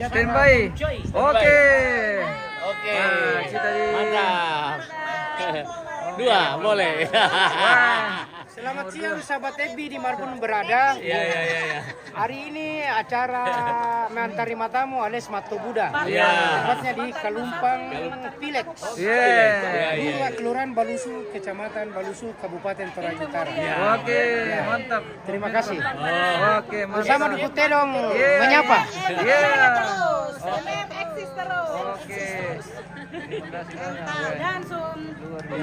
Standby. Oke. Oke. Nah, kita Mantap. Dua boleh. Wah. Selamat siang sahabat Ebi dimanapun berada. Iya. Hari ini acara mengantarima tamu alias Mato Buddha. Iya. Tepatnya di Kalumpang Pilex. Yeah. Kelurahan Balusu, Kecamatan Balusu, Kabupaten Toraja Utara. Oke, mantap. Terima kasih. Oke, mantap. Bersama Duku Tedong Yeah. menyapa. Iya. Eksis terus. Oke. Dan Sum.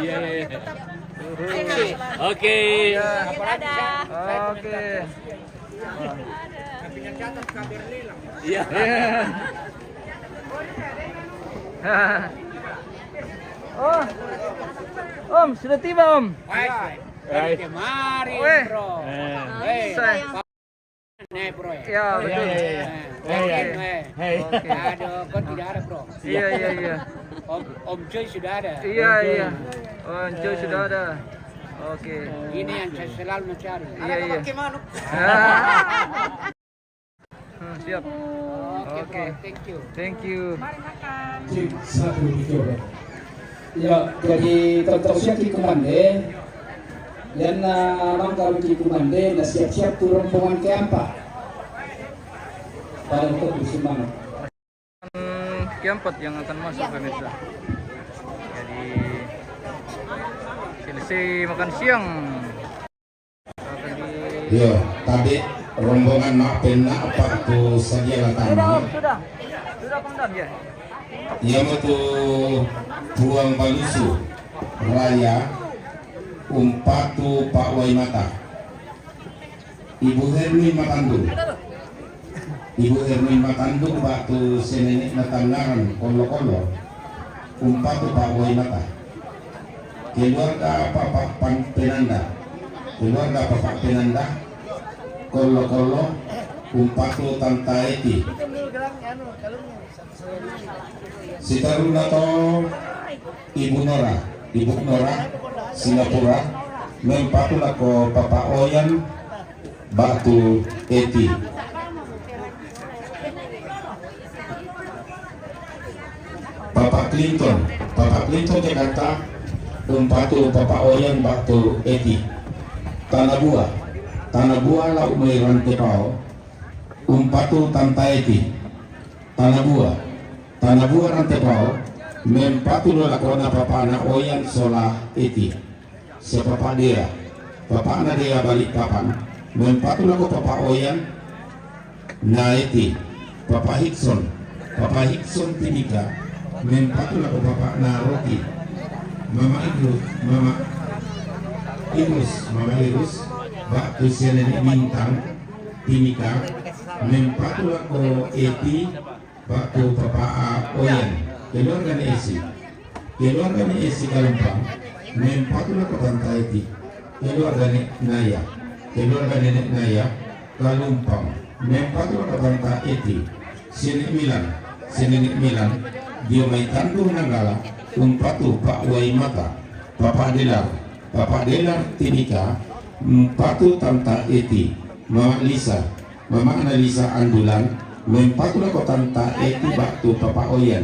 Iya. Tetap Oke. dadah. Oke. Iya. Oh. Om, sudah tiba, Om. Baik. Kemari, Weh. bro. Saya. Nih, bro. Ya, betul. Hei. Oke. Aduh, kau tidak ada, bro. Iya. Om Joy sudah ada. Iya. Oh, Joy sudah ada. Oke. Ini yang saya selalu mencari. Iya. Manuk. Siap. Oke, thank you. Thank you. Satu dicoba. Ya, jadi terusnya di komande. Dan orang kalau di komande, siap-siap turun rombongan ke apa? Pada untuk bersemangat. Keempat yang akan masuk pemirsa. Jadi selesai makan siang. Akan di... Yo, tadi rombongan maafin apa tuh saja tamu. Sudah komandan ya. Ia itu buang balusu raya umpatu Pak Waimata. Ibu Hermi Matandu. Ibu Hermi Matandu batu senenek natangaran kolo-kolo umpatu Pak Waimata. Keluarga Bapak Penanda. Keluarga Bapak Penanda kolo-kolo umpatu Tanta Eti. Si Tarunato Ibu Nora Singapura mempatu lako Papa Oyan Batu Eti. Papa Clinton Jakarta umpatu Papa Oyan Batu Eti. Tanah Buah Laut Meiran Tepau umpatu Tanta Eti. Tanah Buah Rantepau mempatu lakona Papa na Oyan Sola Eti. Sepapa dia Papa na dia balik papan mempatu lako Papa Oyan na Eti. Papa Hickson Timika mempatu lako Papa na Rocky. Mama Irus Batu Senene Bintang Timika mempatu lako Eti Batu Papa Oyan. Keluarga Esi Kalumpang mempatu lako Tanta Eti. Keluarga Nenek Naya Kalumpang mempatu lako Tanta Eti. Senenek Milan dia mai tandu nanggala umpatu Pak Waimata. Papa Delar Timika empatu Tanta Eti. Mama Analisa Andulan mempatu lako Tanta Eti Batu Papa Oyan.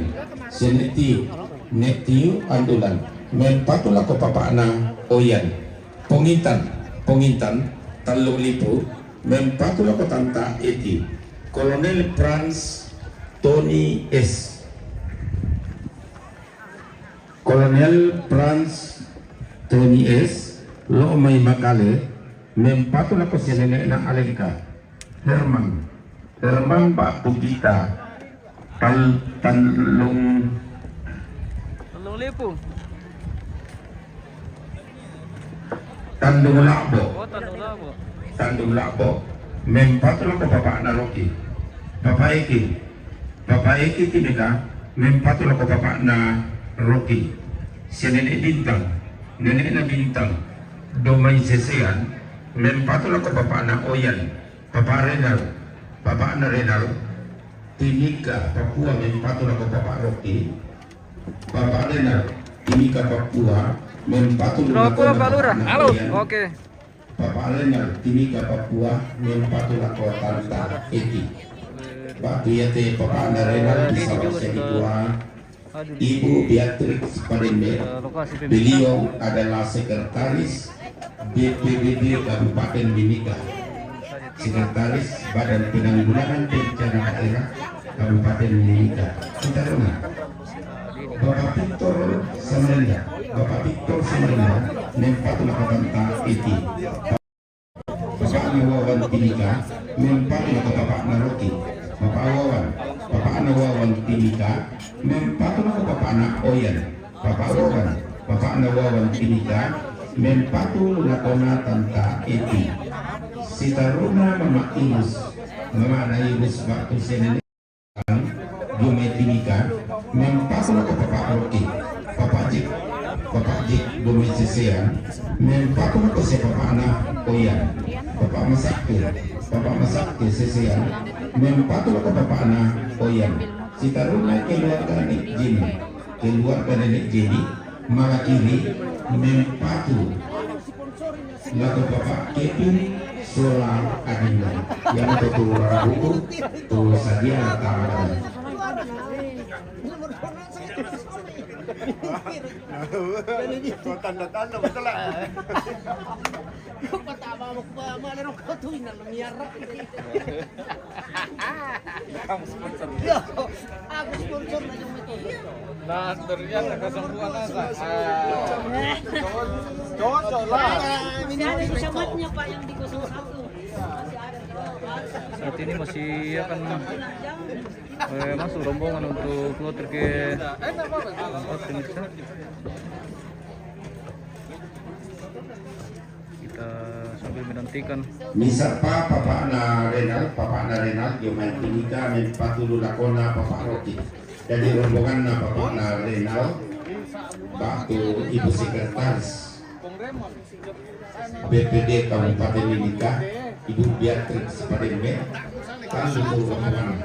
Netiu Andulan mempatu lako Papa na Oyan. Pongintan Talung Lipu mempatu lako Tanta Eti. Kolonel Franz Tony S. Lo mai Makale mempatu lako senene na Alenka. Herman Pak Pugita Tanlung Lipu. Tandung Lakbo. Oh, Tandung Lakbo mempatu lako Papa na Rocky. Papa Eki Timika mempatu lako Papa na Rocky. Si Nenek na Bintang Domay Sesean mempatu lako Papa na Oyan. Papa na Renal Timika Papua mempatu lako Papa Rocky. Papa Renal Timika Papua mempatu lako Pak Lurah. Halo. Oke. Papa Renal Timika Papua mempatu lako Tanta Eti. Pak Tuyate Bapak Narena Kisah Kedua, Ibu Beatrix Padembe. Lokasi pemirsa. Beliau adalah sekretaris BPBD Kabupaten Mimika, sekretaris Badan Penanggulangan Bencana Daerah Kabupaten Mimika. Kita dengar Bapak Victor Samarinda, Mempatu Lakatanta Eti, Bapak Nawawan Timika, Mempatu Bapak Naroki, Bapak Nawawan Timika, Mempatu Bapak Oyan, Bapak Nawawan Timika, Mempatu Lakona Tanta Eti, Sitaruna Mama Naibus Waktu Senene Timika, Mempatu Bapak Roki, Bapak Jik Domesisian, Mempatu Bapak Oyan, Bapak Masakti Sisian, Mempatu Bapak Oyan, Sitaruna keluarga Nek Jini, Malakiri, Mempatu Laku Bapak Kevin Solar Adinda, yang betul buku tuh sadia tangan. Tanda-tanda betul lah. Pertama mau mana kau tuh yang miarap. Kamu sponsor. Ya, aku sponsor aja metode. Nah, ternyata kesembuhan asa. Cocok lah. Ada pesawatnya Pak yang di 01. Saat ini masih akan masuk rombongan untuk kloter ke 4 pemirsa. Kita sambil menantikan. Misapa Bapak Narenal, Jomain Timika, Mempatu Lakona, Bapak Roki. Dari rombongan Bapak Narenal, Batu Ibu Sekretaris BPD Kabupaten Mimika, Ibu Beatrix Padembe, kan seluruh rombongan.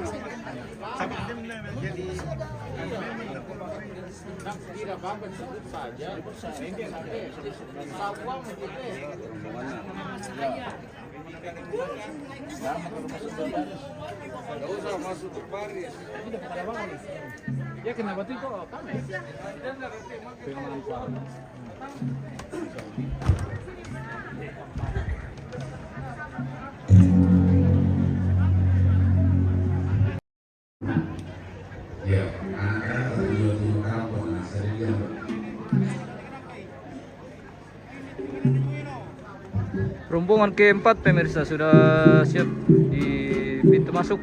Ya kenapa tuh kok kami? Ya, ada tujuh kampung aslinya. Rombongan keempat pemirsa sudah siap di pintu masuk.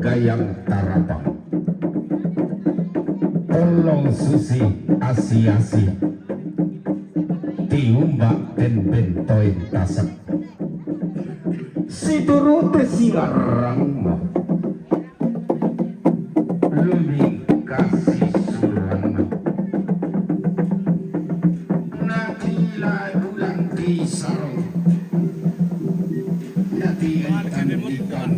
Gayang Tarapang, Tolong Susi Asi-asi, Tiumbak dan Bentoin Tasak, Sidurute Silarangmo, Luming Kasih Surana, Di sarong natiitan ikan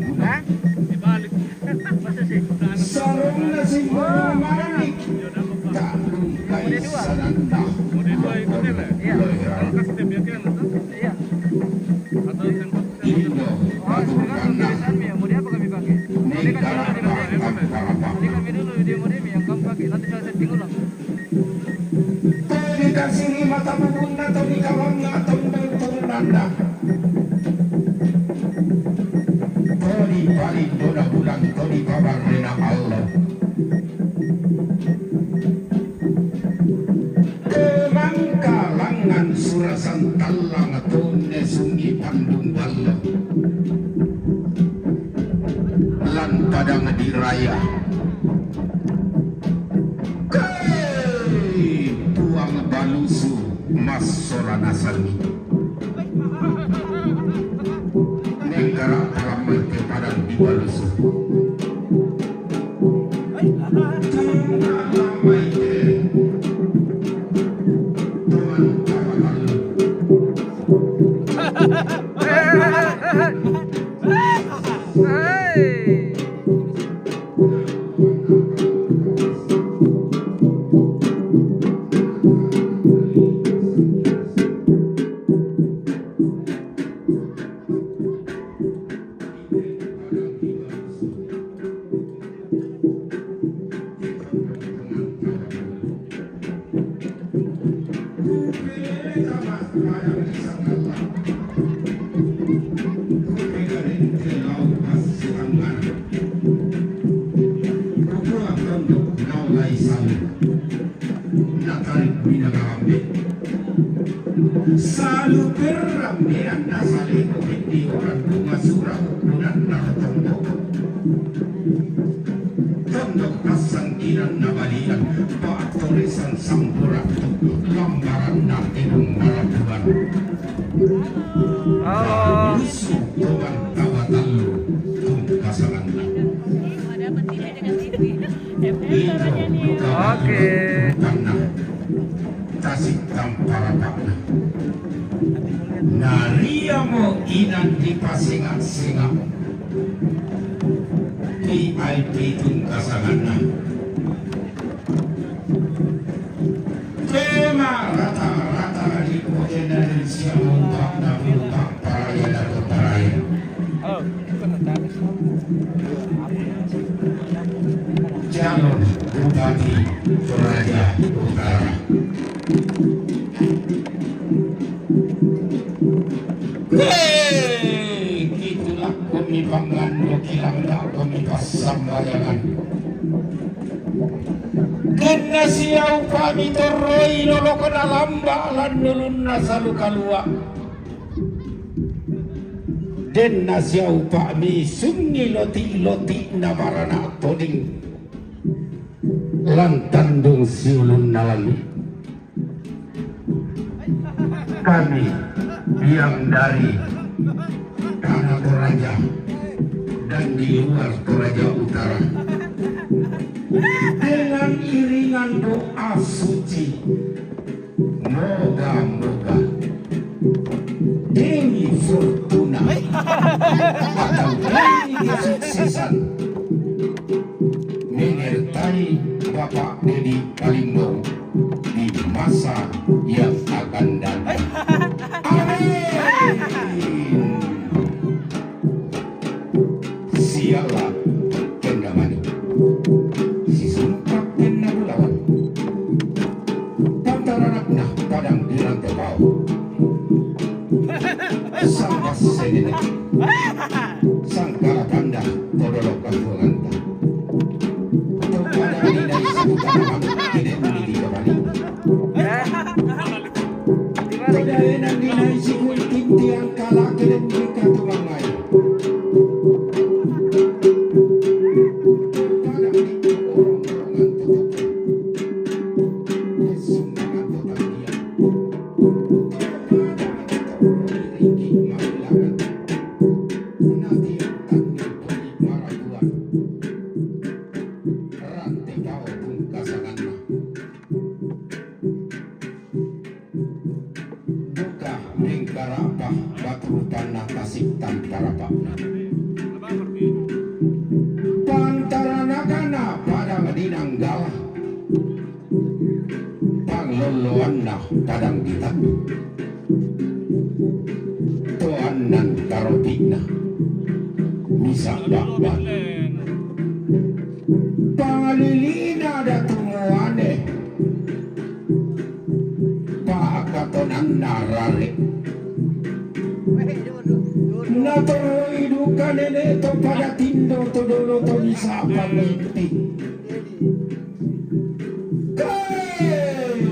sarong na simbolo manik kandung kaisananda Indo Badukana Negara dikasih mata bunda atau di kawang atau nanda Todi balik doda bulan Todi kabar rena Allah Kemangkalangan surasan talang Tone sungi pandung Allah Lan padang diraya Tuang balusu mas soranasani negara ramai kepadang di balusu ramai Tuan kawan Salu perambean nasale di orang bunga surau bulan nartondok tondok pasang kiran nabalian pak tulisan sampurat lambaran nartidung narabuan musuh tuan tawatalu tung kasangan Oke. tanah tasik tampara pakna Naria mo inan di pasingat-singat VIP tung kasangan na tema rata-rata di Indonesia untuk nabutak paraya dan paraya calon bupati Toraja Utara gitulah kami pangando kilangga kami pasambayangan kena siau kami terroi nolokon alamba lan nulun nasalu kalua den nasiau kami sungi loti-loti nabarana toding lan tandung siulun nalami kami yang dari tanah Toraja dan di luar Toraja Utara dengan iringan doa suci moga-moga Dewi Fortuna atau Dewi Kesuksesan menyertai Bapak Dedi Palinggo di masa yang akan datang. Amin. Sialah kendamani si sungkap kenabulawan pantaranakna padang dirantai bau sangkas senene sangkala kanda todolok kandunganta kepada dari sebutan tidak mendidik kembali Kedaenan dinai sikul tinti ang kalakilin mereka tumangai kadang itu orang-orangan tutup kesundangan total dia kadang itu ringkih mabilangan Menggarapa batu tanah tasik tanparapa pantaranakana padang dinanggala pangloloanna padang ditandu toanan karotikna misa bakban pangalilina datumuane paakatonan narare natoro iduka nene to pada tindo to dolo to bisa pamiti kai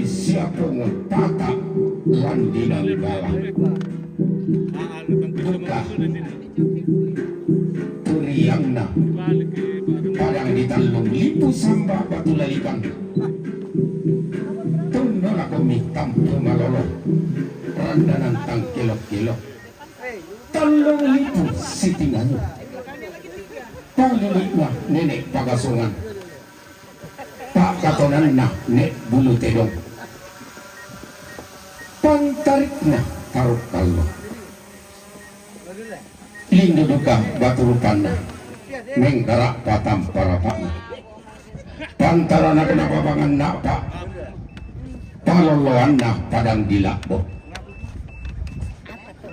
siapa ngepata landinang bala buka turiangna padang ditalung lipu samba batu lalikan tundo na komitam tumalolo randanan tang kilok-kilok talong lipu sitingan panglilik na nenek pagasungan pak katonan na nek bulu tedong pantarik na taruk kallo lindo duka batu rupana mengkarak patam parapakna pantarana kenapabangan na pak paloloan na padang dilakbo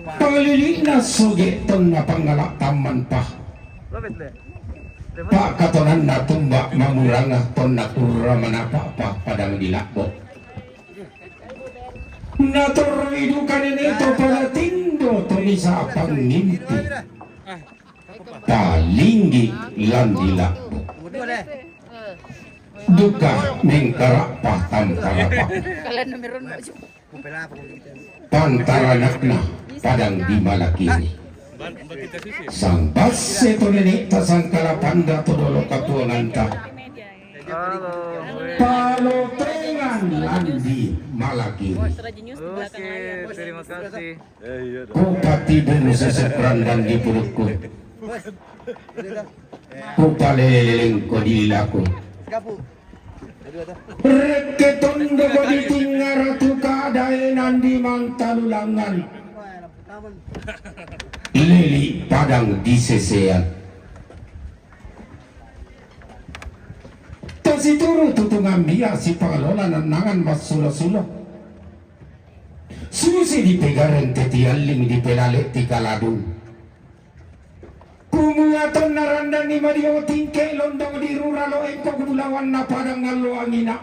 panglilik na suge ton na pangalak taman pa pak katonan na tumbak mamuranga ton na turra manapa pa padang dilakbo naturidukan itu pada tindo tulisa pangimpi palinggi landila duka mengkarak pahtam parapa pantaranakna padang di malakini sang basse to nenek tasang kalapanda to dolo katuanganta palo tengan landi malakini Oke, terima kasih. Kupati berusaha seperandan di perutku kupaleleng ko dilaku reketondo ko ditinggar tu kadainan di mantalulangan lili padang di sesean tasituro tutungan dia si pangalola nanangan mas sulo-sulo susi di pegaran tetialing di pelale tikaladun kumuaton naranda ni Mario tingke londong di ruralo engkau bulawan na padang ngalo angina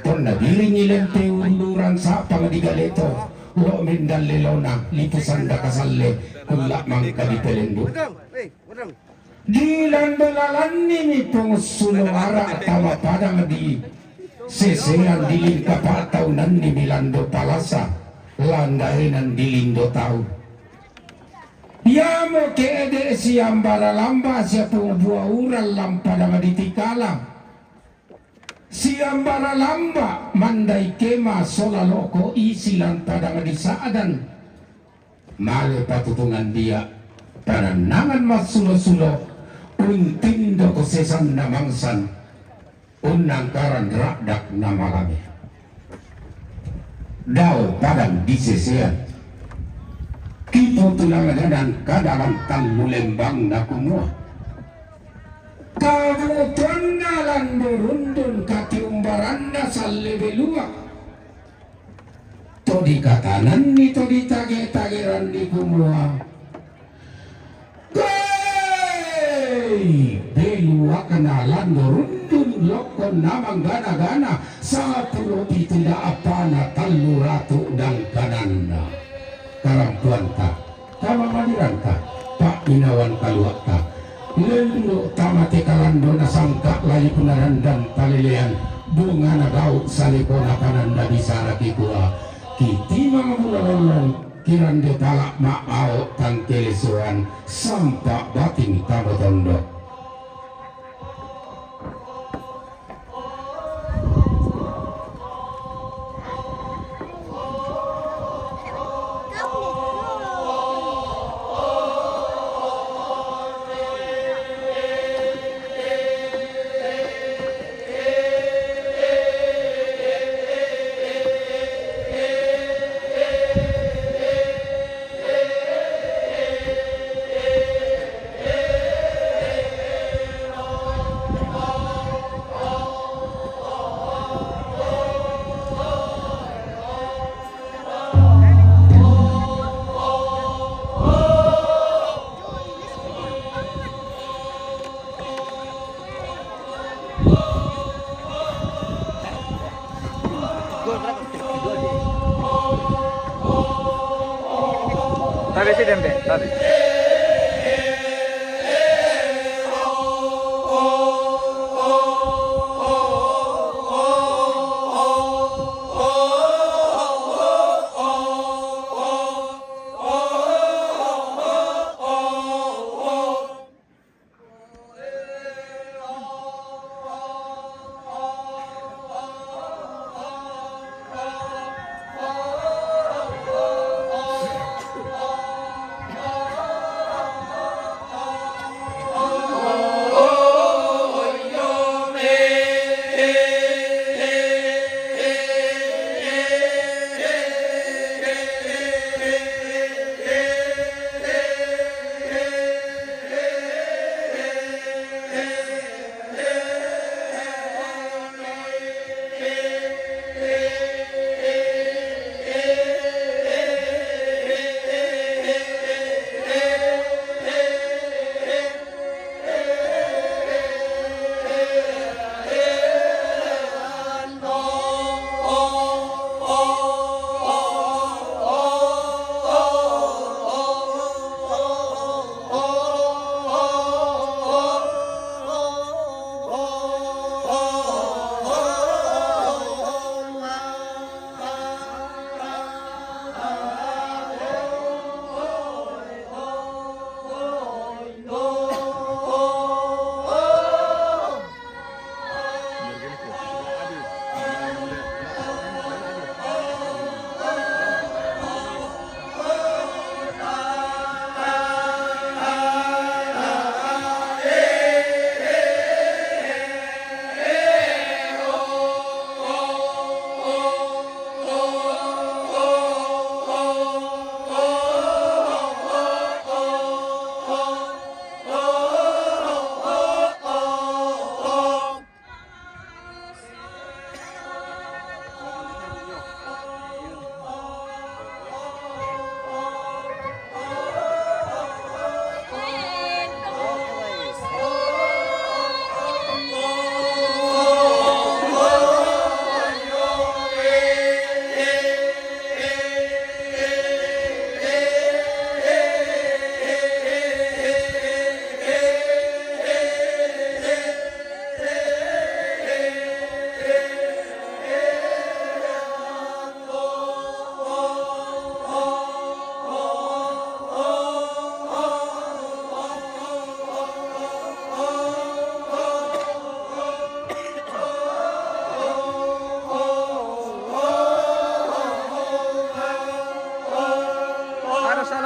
ton na diringi lente unduran sa pangdigaleto lo mendalelona lipusan da kasalle kulak mangka di pelendo di landolalan ni pengusulo arak tawa padang di sesean dilin kapataunan ni Milando Palasa landainan dilindo tau yamo kede siambara lamba siapa buah ural lampada maditikala siambara lamba mandai kema sola loko isilan pada madisaadan male patutungan dia pananangan masulo-sulo untindo kosesan namangsan unangkaran radak namalame dao padang disesean kipo tulangan kadalang talu lembang na kumua kamu tondalan berundun kati umbaranda salebelua to di katanan ni to di tage-tageran di kumua belua kenalan berundun lokon namang gana-gana sa pulo tidak apa na talu ratu dan kananda karampuan ka kamamadiran ka pak inawan kaluak ka lendo tamate kalando na sangka layi punaran dan palilian bunga na gaut salikona pananda bisara kikua kiti mga mulalolong kirande talak maao tangkelesuan sampak bating tabotondo Tabi si Dembe, tabi.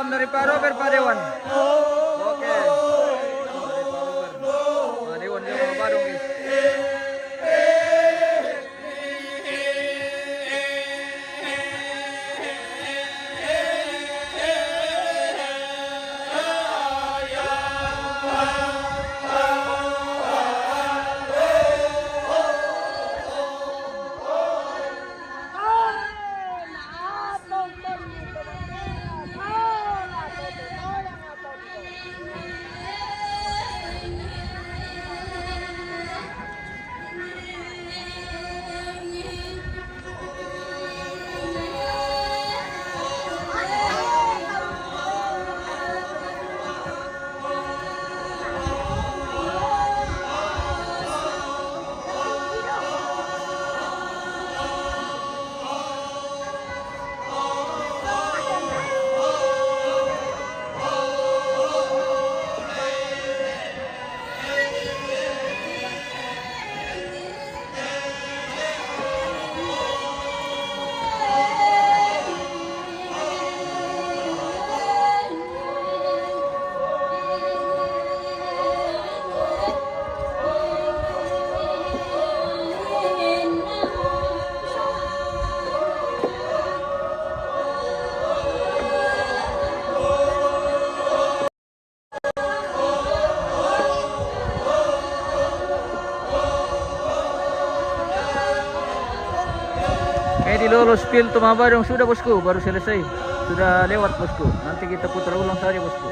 Dari Pak Robert Pak Dewan. Oke. Pak Dewan juga mau Badung guys. Di Lolo Spill Tumabadong sudah bosku, baru selesai, sudah lewat bosku. Nanti kita putar ulang saja bosku.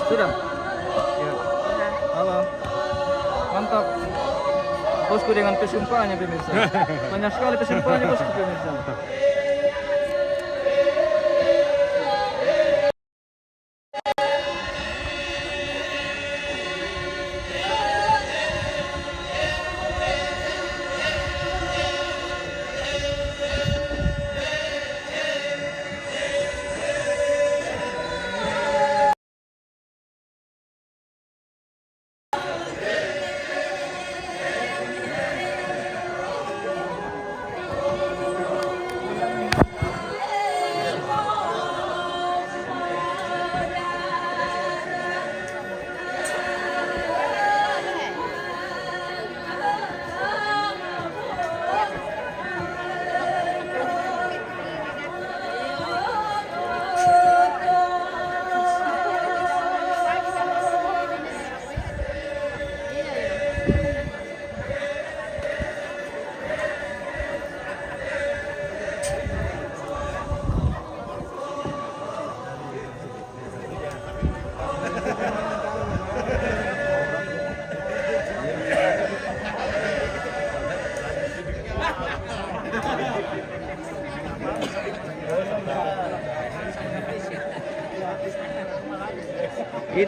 Sudah? Ya. Halo. Mantap. Bosku dengan pesumpahannya pemirsa. Banyak sekali pesumpahannya bosku pemirsa.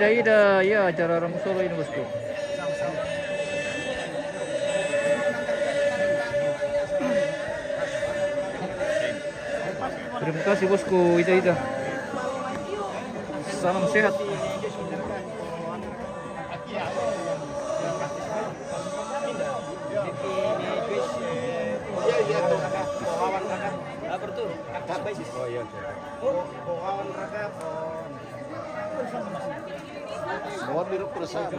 Ida, ya acara Rambut Solo ini bosku. Terima kasih bosku, Ida. Salam sehat. Bawa biru perusahaan.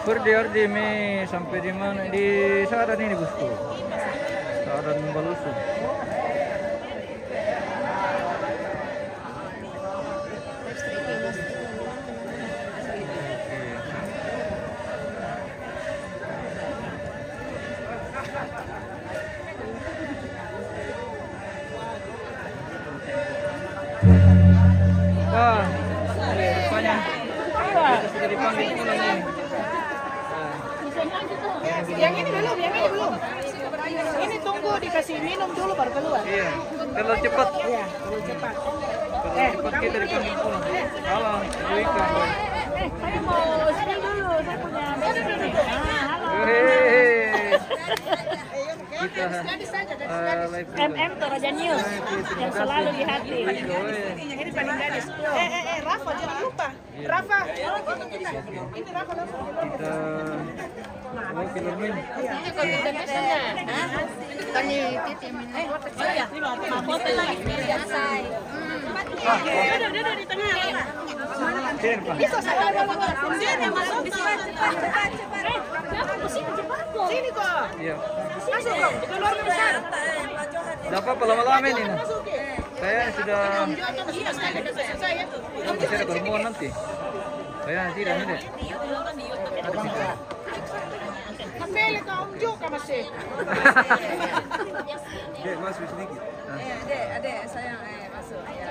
Berdiardi sampai di mana? Di Saran ini bosku. Saran Balusu. Wah, rupanya kita sudah dipanggil pulang ini. Yang ini belum. Ini tunggu dikasih minum dulu baru keluar. Iya, terlalu cepat. Iya, terlalu cepat. Terlalu cepat kita dipanggil pulang. Halo, Bu Ika. Saya mau spill dulu, saya punya besi. Halo. Kita live MM Toraja News yang selalu di hati. Ini paling gadis. Rafa jangan lupa. Rafa. Ini Rafa. kita oke Bermin. Udah di tengah. Bisa saya sini masuk cepat. Sini kok. Iya. Masuk kok. Keluar besar. Dapat lama-lama ini. Saya sudah masih ada pertemuan nanti. Saya tidak ada. Ada sih. Kapele ka unjuk ka masih. Dek, masuk sedikit. Adek, sayang, masuk. Ya.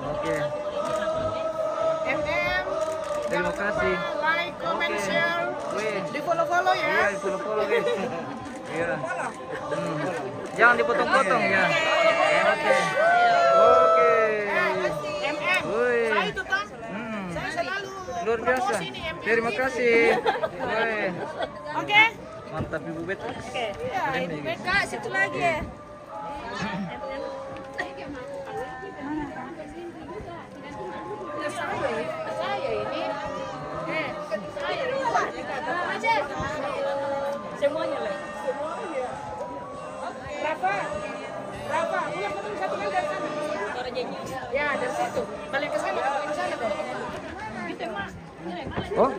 Oke. MM. Terima kasih. Like, comment, share. Wih. Di follow ya. Iya, di follow guys. Iya. Jangan dipotong-potong ya. Oke. Oke. MM. Wih. Saya itu kan. Saya selalu Luar biasa. promosi nih, MM. Terima kasih. Wih. Oke. Mantap Ibu Bet. Oke. Keren nih, guys. Kak, situ lagi ya. Saya ini. Semuanya lah. Rafa, ulang ketemu satu lagi dari sana. Ya, dari situ. Balik ke sana kok. Gitu, Mas. Oh.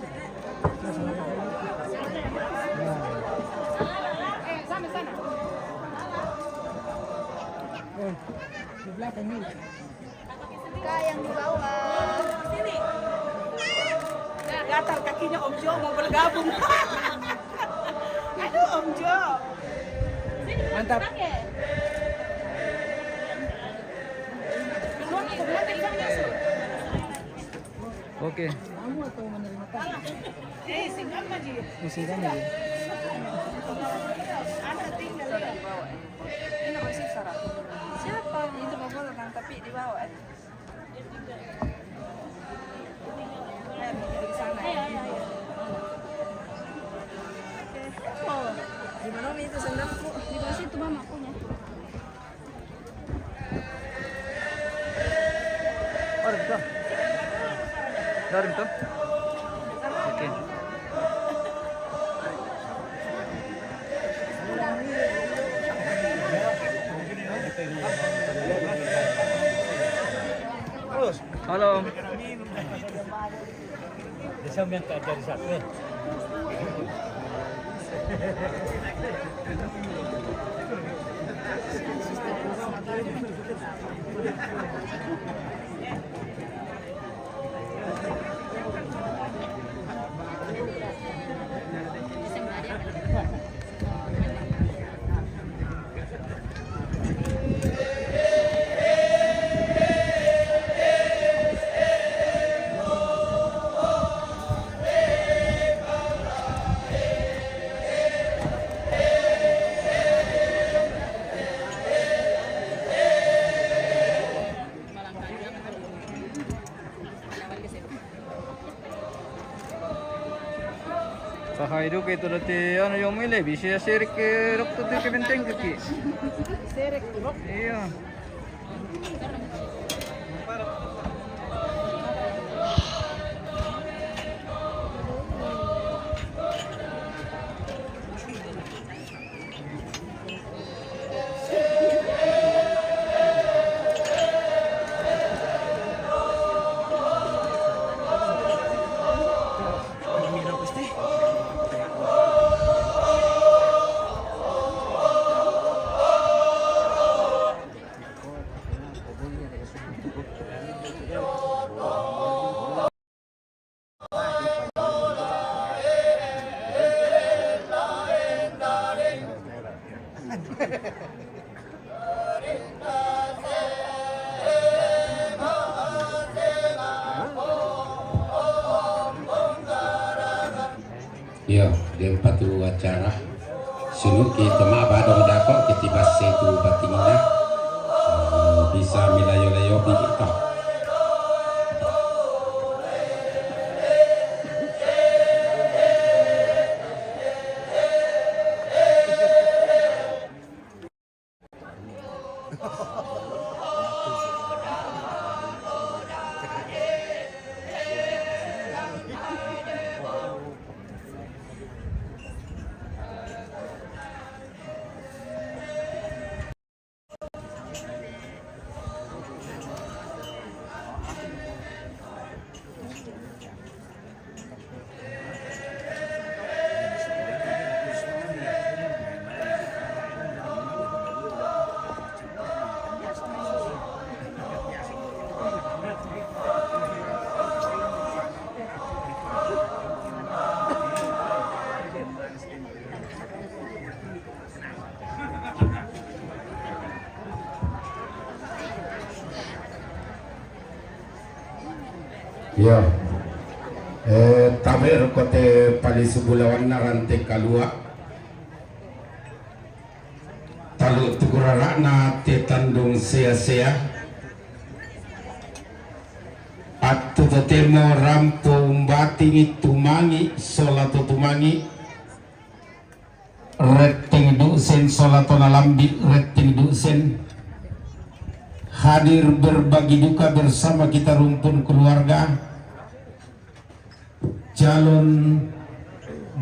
Sana. Kak yang di bawah. Sini. Gatal kakinya Om Jo mau bergabung. Aduh Om Jo. Mantap. Oke. Singkat aja. Musikan aja. Anak tinggal ya. Ini masih Sarah. Siapa? Itu bapak orang tapi di bawah. Di sana. Oh, di mana itu sendalku? Di bawah situ mama punya. Ada betul. Dari betul. Oke. Halo. Sahaido kayak itu nanti ano yung mili bisa sirik ke dokter tuh ke benteng kaki. Serek bro. Iya. Ya, dia patu acara sunu kita badong dapat ketiba setu batingina bisa milayo-layo kita. Ya, tamer kote pali sebulawan narante kalua talu tukurara na te tandung sea-sea atu temo rampo umbatingi tumangi solato tumangi retting dusen solato nalambi retting dusen hadir berbagi duka bersama kita rumpun keluarga calon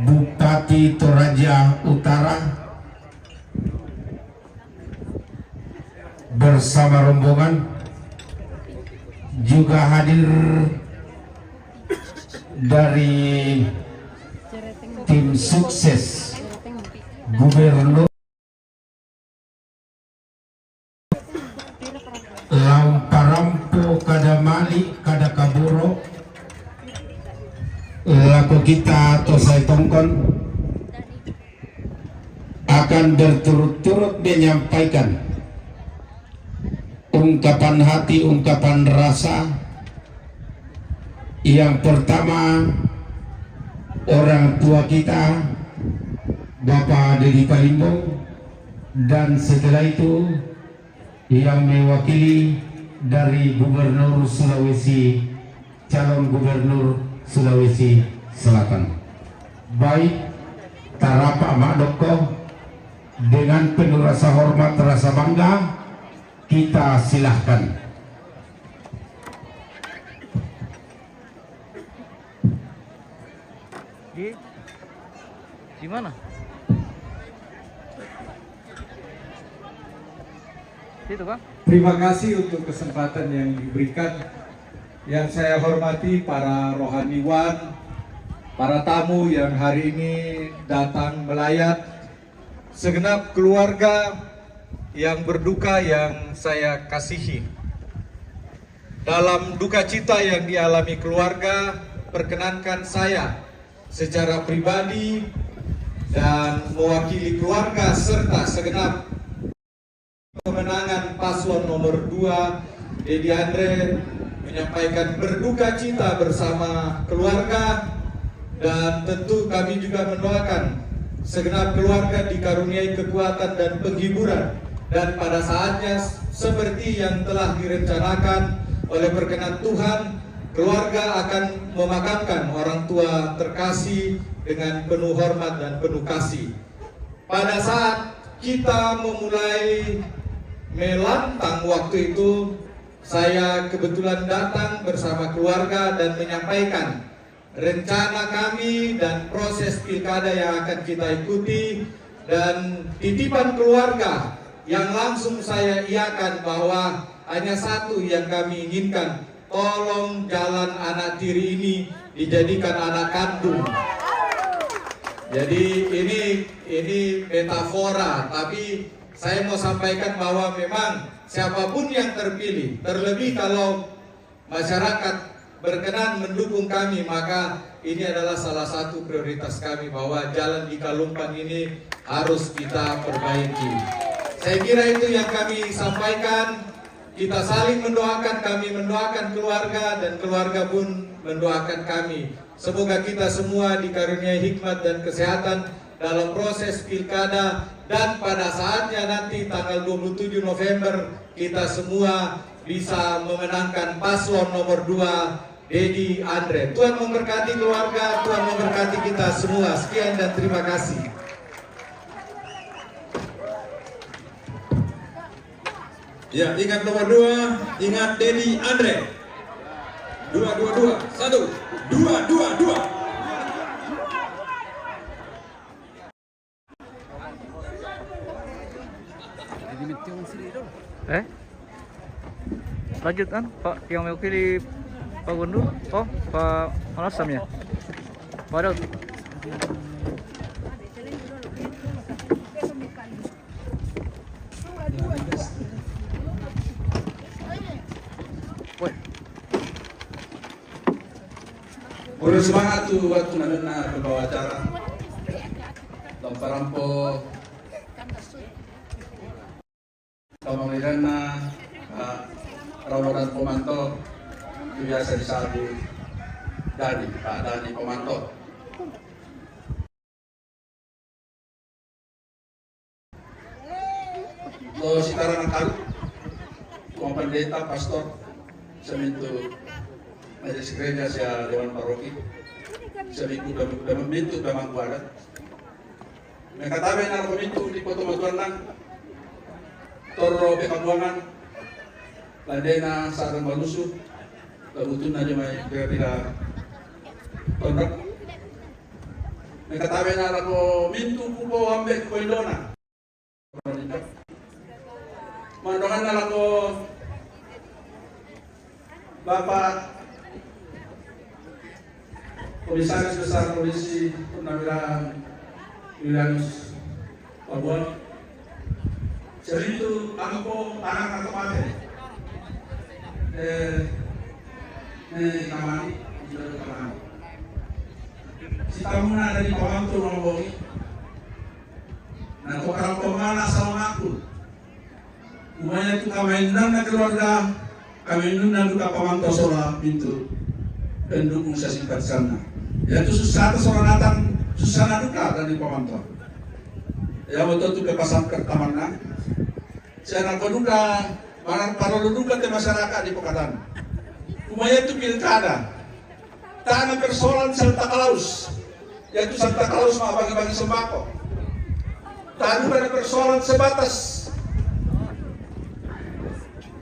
Bupati Toraja Utara bersama rombongan, juga hadir dari tim sukses Gubernur tamu kada mali kada kaburo laku kita tosai tongkon akan berturut-turut menyampaikan ungkapan hati, ungkapan rasa. Yang pertama, orang tua kita Bapak Dedi Palimbong, dan setelah itu yang mewakili dari Gubernur Sulawesi, calon Gubernur Sulawesi Selatan. Baik Tarapa Madoko, dengan penuh rasa hormat, rasa bangga, kita silahkan. Di mana? Situ Bang. Terima kasih untuk kesempatan yang diberikan. Yang saya hormati para rohaniwan, para tamu yang hari ini datang melayat, segenap keluarga yang berduka yang saya kasihi. Dalam duka cita yang dialami keluarga, perkenankan saya secara pribadi dan mewakili keluarga serta segenap pemenangan paslon nomor 2 Dedi Andre menyampaikan berduka cita bersama keluarga, dan tentu kami juga mendoakan segenap keluarga dikaruniai kekuatan dan penghiburan, dan pada saatnya seperti yang telah direncanakan oleh perkenan Tuhan, keluarga akan memakamkan orang tua terkasih dengan penuh hormat dan penuh kasih. Pada saat kita memulai melantang waktu itu, saya kebetulan datang bersama keluarga dan menyampaikan rencana kami dan proses pilkada yang akan kita ikuti, dan titipan keluarga yang langsung saya iakan bahwa hanya satu yang kami inginkan, tolong jalan anak tiri ini dijadikan anak kandung. Jadi ini metafora, tapi saya mau sampaikan bahwa memang siapapun yang terpilih, terlebih kalau masyarakat berkenan mendukung kami, maka ini adalah salah satu prioritas kami bahwa jalan di Kalumpang ini harus kita perbaiki. Saya kira itu yang kami sampaikan. Kita saling mendoakan, kami mendoakan keluarga dan keluarga pun mendoakan kami. Semoga kita semua dikaruniai hikmat dan kesehatan dalam proses pilkada, dan pada saatnya nanti tanggal 27 November kita semua bisa memenangkan paslon nomor 2 Dedi Andre. Tuhan memberkati keluarga, Tuhan memberkati kita semua. Sekian dan terima kasih. Ya, ingat nomor 2, ingat Dedi Andre. 222, 1, 222. Lanjut kan Pak yang mewakili Pak Gubernur, Pak Malasamnya, Pak Daud. Udah semangat tuh waktu nana berbawa acara. Lamparampo, Kamalirana, Rawadan Pomanto, biasa disambut Dani, Pak Dani Pomanto. Lo sekarang nakal, pendeta, pastor, semintu majelis gereja saya Dewan Paroki, semintu udah membentuk memang kuadat. Mereka tahu yang membentuk di kota Matuanan, Toro Bekabuangan, Ladena Sarang Malusu, kebutuhan aja mai kira-kira kontrak. Mereka tahu yang mintu kubo ambek koindona. Mandongan nalako Bapak Komisaris Besar Polisi Purnawirawan Julianus Pabuan, seritu angko anak mati. kamari, di kamari. Si tamu na dari pamangto ngomong, na orang pemana sama aku. Umanya itu kami undang na keluarga, kami undang juga pamangto sola pintu pendukung saya singkat sana. Yaitu susah seorang datang susah duka dari pamangto. Ya betul itu kepasan kertamanna. Saya nak duka, para duka ke masyarakat di Pekalongan. Umanya itu pilkada. Tanah persoalan Santa Claus, yaitu Santa Claus mau bagi-bagi sembako. Tak ada persoalan sebatas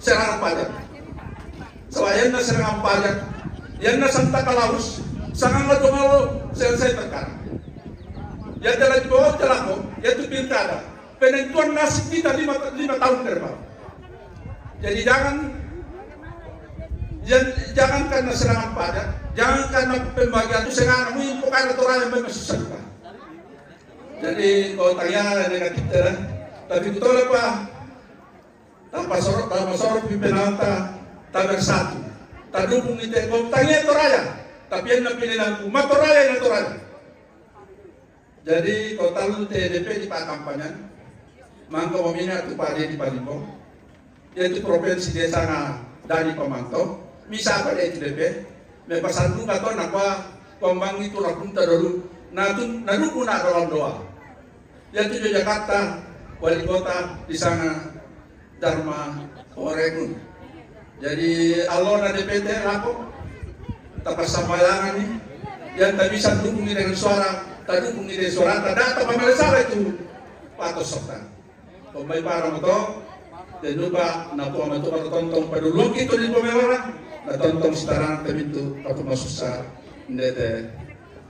serangan pajak. Selain serangan pajak, yang Santa Claus sangat malu selesai perkara. Yang telah dibawa celako, yaitu pilkada. Penentuan nasib kita 5 tahun ke depan. Jadi jangan karena serangan pajak, jangan karena pembagian itu serangan menginfokan aturan yang memang susah. Jadi kalau tanya negatif lah, tapi betul apa? Tanpa sorot pimpinan tak bersatu, tak dukung itu. Kalau tanya itu raja, tapi yang napilin aku, mato raja. Jadi kalau tahu TDP di Pak kampanye, mangko meminat tu Pak di Palimbo, yaitu provinsi desa dari pemantau, misal pada TDP, mepasan tu kata nakwa pembang itu lakunta dulu, nadukun nak rolong doa. Yaitu Jakarta, wali kota di sana Dharma Oregon. Jadi Allah na DPT laku tapas sambayangan ini yang tak bisa dukung dengan suara, tak dukung dengan suara, tak datang pemalasara itu patos soktan. Pembai para moto dan lupa nakuha moto para tontong padulong itu di pemerintah, na tontong setarang temintu atau masusah ndete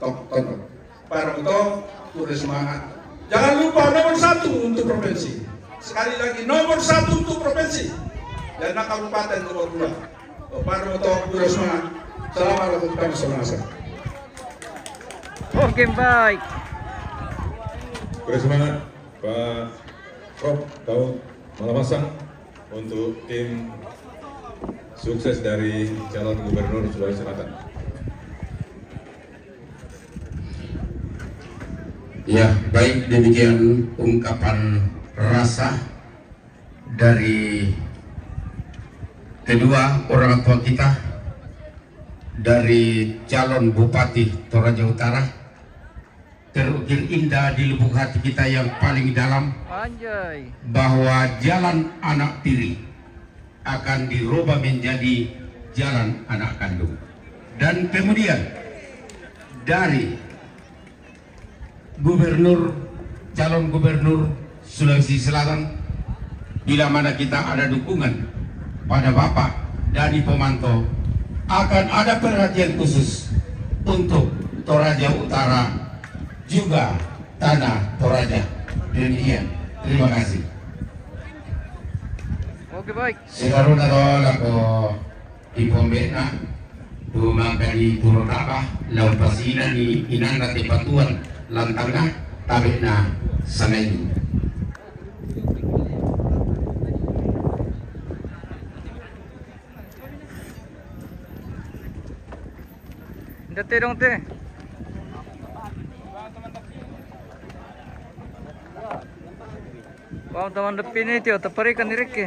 tontong. Para moto pura semangat. Jangan lupa nomor 1 untuk provinsi. Sekali lagi nomor 1 untuk provinsi. Dan kabupaten nomor 2. Para moto pura semangat. Assalamualaikum warahmatullahi wabarakatuh. Oke, baik. Pura semangat Pak Prof. Daud Malamasang untuk tim sukses dari calon gubernur Sulawesi Selatan. Ya, baik, demikian ungkapan rasa dari kedua orang tua kita, dari calon Bupati Toraja Utara, terukir indah di lubuk hati kita yang paling dalam, bahwa jalan anak tiri akan dirubah menjadi jalan anak kandung. Dan kemudian dari calon gubernur Sulawesi Selatan, bila mana kita ada dukungan pada Bapak Dani Pomanto, akan ada perhatian khusus untuk Toraja Utara juga tanah Toraja. Demikian, terima kasih. Oke, baik. Sekarang ako ipombena dumang dari turun apa laut pasinan ni inang nati patuan lantangna tabi na sanay. Dati dong te. Wow, teman depan itu terparikan direk ke.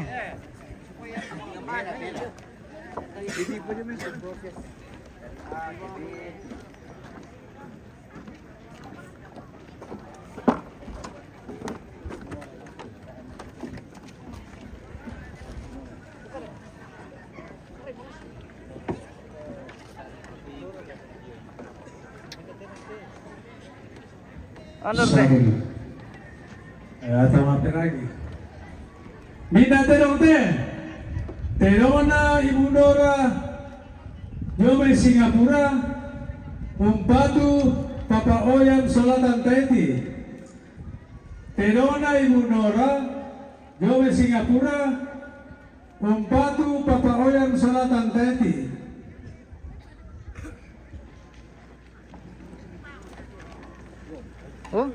Ano teh? Sama lagi. Minta terong teh. Terong na Ibu Nora Jomai Singapura Umpatu Papa Oyan Solatan Teti. Terong na Ibu Nora Jomai Singapura Umpatu Papa Oyan Solatan Teti. Oh?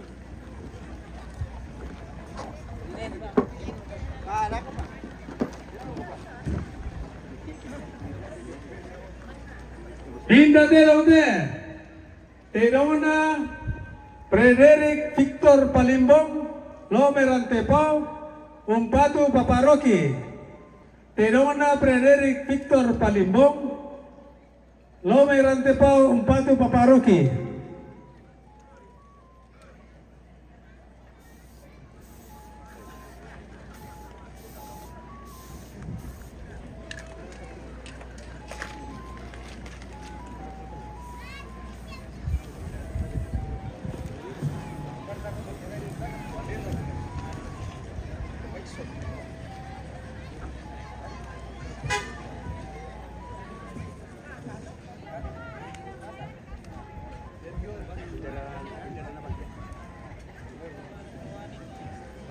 Minda Telonte, Terona, Frederick Victor Palimbong, Lomerantepau, Umpatu Paparoki. Terona Frederick Victor Palimbong, Lomerantepau, Umpatu Paparoki.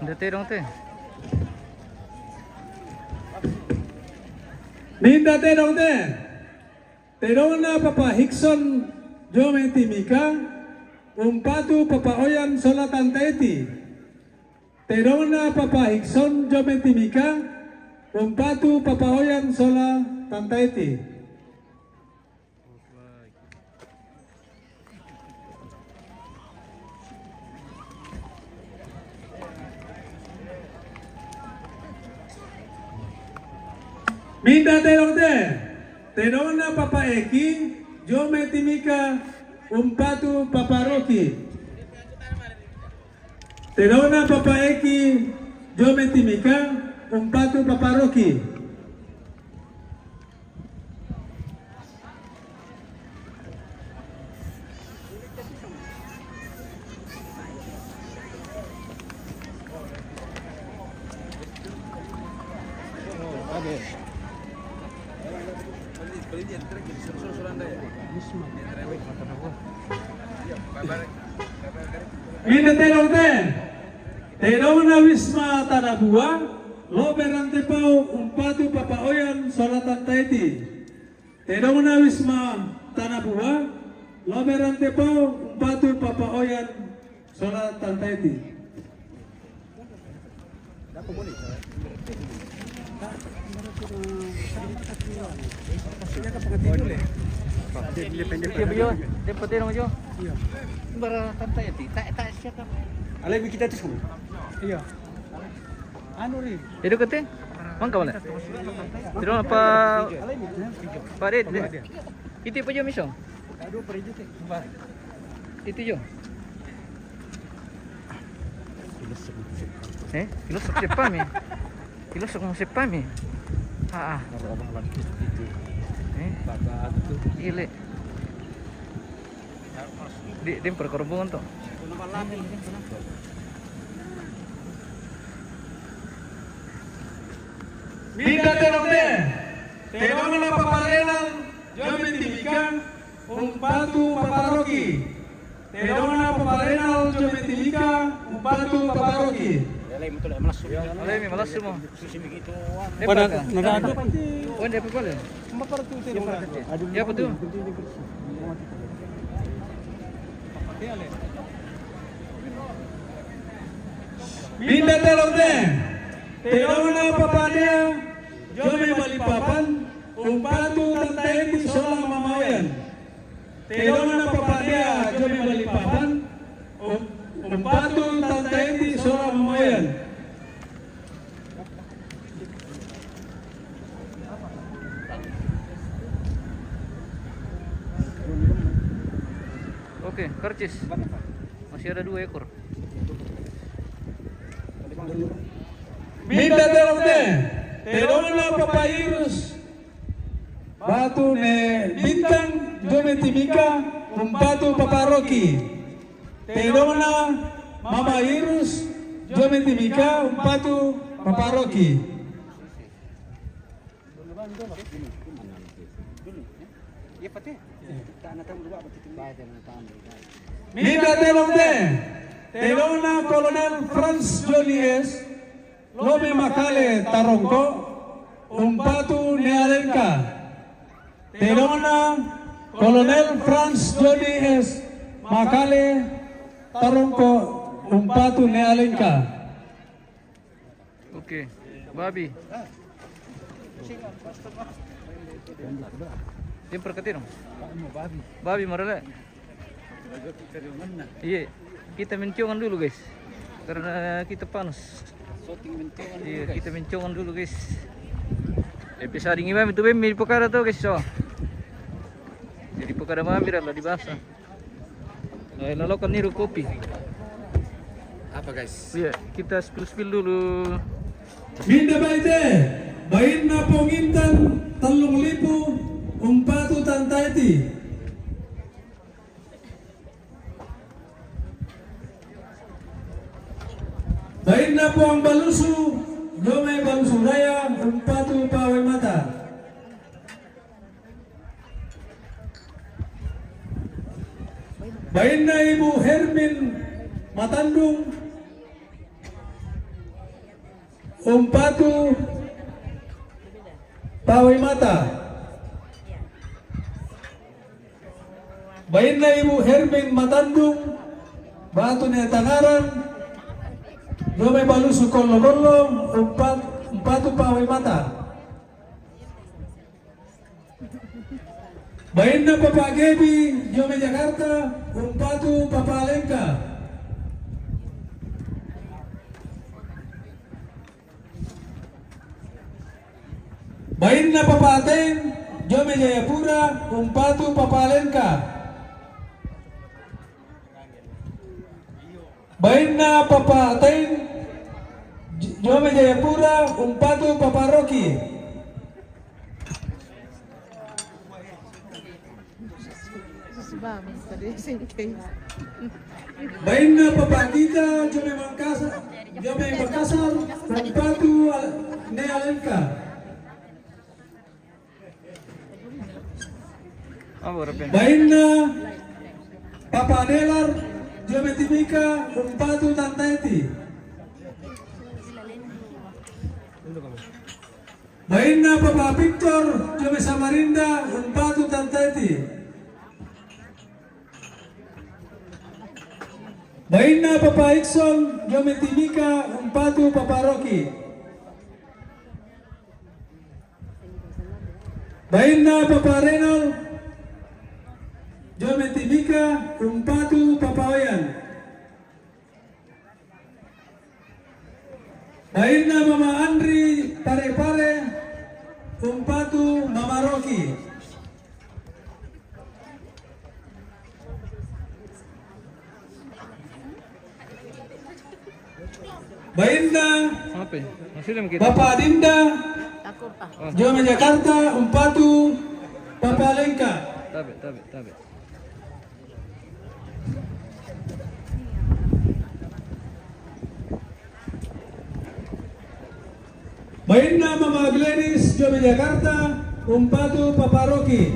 Dete dong teh. Minda Terong teh. Terona Papa Hickson Jome Timika. Umpatu Papa Oyan Solatan Taiti. Terona Papa Hickson Jome Timika. Umpatu Papa Oyan Solatan Taiti. Minda Terong teh. Terona Papa Eki Jome Timika Umpatu Papa Roki. Terona Papa Eki Jome Timika Umpatu Papa Roki. Minda Terong teh. Terona Wisma Tanabua, Lomerantepau Umpatu Papa Oyan Solatan Taiti. Terona Wisma Tanabua, Lomerantepau Umpatu Papa Oyan Solatan Taiti. Alay kita tu semua. Iya. Anu ri. Itu kete? Mangka mana? Tidak apa? Pak Ded. Itu apa je misong? Aduh periju teh. Itu je. Filosok siapa mi? Filosok mau siapa mi? Gile. Di perkerumbungan tuh. Minda Terong teh. Terona Papa Renal Jome Timika Umpatu Papa Roki. Terona Papa Renal Jome Timika Umpatu Papa Roki. Alay mi malas mo. Pada negara tu. Oh, dia apa boleh? Ya betul. Minda Terong teh. Terona Papa dia Jome Balikpapan Umpatu Tantaiti Solang Mamayan. Terona Papa dia Jome Balikpapan Umpatu Tantaiti Solang Mamayan. Oke, karcis. Masih ada 2 ekor. Minda Terong teh. Terona Papayirus Batu ne Bintang Jome Timika Umpatu Papa Roki. Terona Mama Irus Jome Timika Umpatu Papa Roki. Minda Terong teh. Terona Kolonel Franz Jolies Lome Makale Tarongko Umpatu Nealenka. Terona Kolonel Franz Jolies Makale Tarongko Umpatu Nealenka. Oke, babi. Jemper ke tirong. Babi marala. Iya, kita menciongan dulu guys. Karena kita panas. Iya, kita mencongan dulu guys. Episode ini mami tu bemi perkara tu guys. So. Jadi perkara mami lah dibahas. Lalu kan niru kopi. Apa guys? Iya, kita spill dulu. Minda baite, bain na pongintan 3,000 umpatu tantaiti. Bain na po ang balusu, may balusu raya, umpatu pawai mata. Bain na Ibu Hermin Matandung, umpatu pawai mata. Bain na Ibu Hermin Matandung, Batu ni Tangaran, may balusu kollo-kollo, umpatu pawai mata. Bain na Papa Gebi, Jome Jakarta, umpatu Papa Alengka. Bain na Papa Aten, Jome Jayapura, umpatu Papa Alengka. Bain na Papa Aten, Jome Jayapura, umpatu Papa Rocky. Bain na Papa Tita, Jome Makassar, umpatu Ne Alengka. Bain na Papa Delar, Jome Timika, umpatu Tantaiti. Bain na Papa Victor, Jome Samarinda, umpatu Tantaiti. Bain na Papa Ikson, Jome Timika, umpatu Papa Rocky. Bain na Papa Renal, Jome Timika, umpatu Papa Wayan. Bain na Mama Andri, Pare-Pare, umpatu Mama Rocky. Bain na Bapak Adinda, Jome Jakarta, umpatu Papa Alengka. Tabe. Bain na Mama Gladys, Jome Jakarta, umpatu Papa Rocky.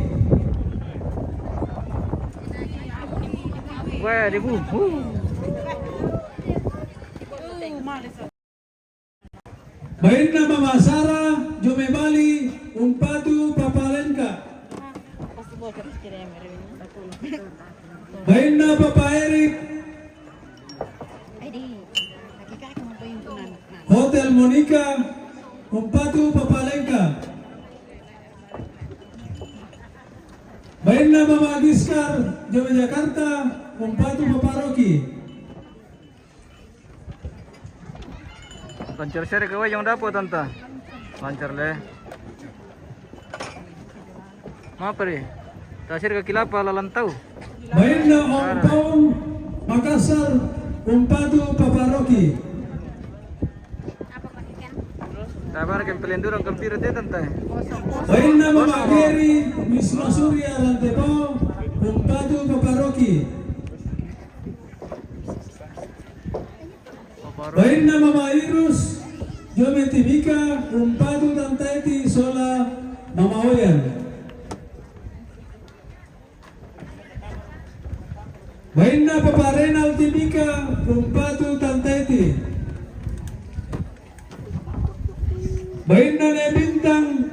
Wah, debu. Bain na Mama Sarah, Jome Bali, umpatu Papa Alengka. Bain na Papa Eric, Hotel Monica, umpatu Papa Alengka. Bain na Mama Giskar, Jome Jakarta, umpatu Papa Rocky. Lancar share ke yang dapat tanta. Lancar le. Apa ni? Tasir ke kilapa lalantau. Bain na Ompong, Makassar, umpatu Papa Rocky. Sabar ke pelindung kempir te tanta. Bain na Mama Geri, Wisma Surya Lantepo, umpatu Papa Rocky. Bain na Mama Irus, Jome Timika, umpatu Tantaiti, Sola, Mama Oyan. Bain na Papa Renal Timika, umpatu Tantaiti. Bain na Ne Bintang,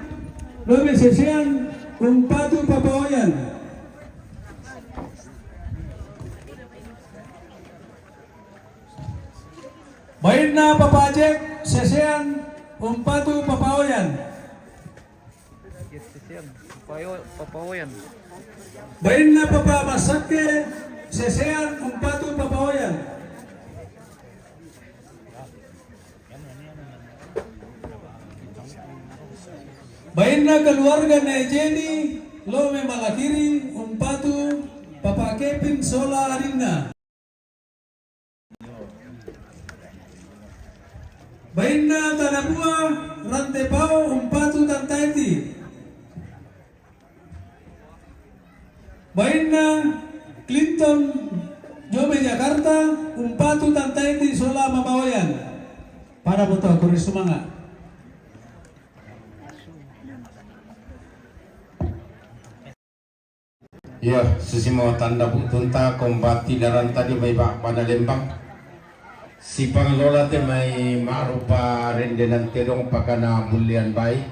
Jome Sesian, umpatu Papa Oyan. Bain na Papa Jack, Sesean, umpatu Papa Oyan. Yes, yan. Papawayan. Bain na Papa Masake, Sesean, Umpatu, Papawayan. Bain na keluarga na Jenny, Lome Malakiri, Umpatu, Papa Kevin, Sola Arina. Bain na Tanabua, Rantepao, Umpatu, Tantaiti. Bain na Clinton, Jome Jakarta, Umpatu, Tantaiti, Sola Mabawayan. Para po ito, kuris sumanga. Ya, sesimo tanda tunta kombati daran tadi may bak pada lembang. Si Pangelola te may marupa rendenan terong pakana bulian bay.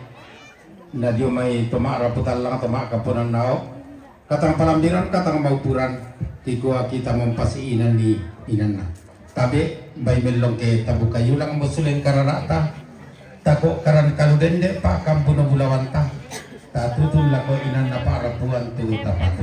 Na dio may tomara putalang toma kapunan nao. Katang palambiran katang maupuran tikua kita mempasiinan ni inana. Tabe bay melong ke tabuka yulang musulin karanata. Tako karan kaludende pak kampuno bulawanta. Tatutul lako inan na para puan tu tapatu.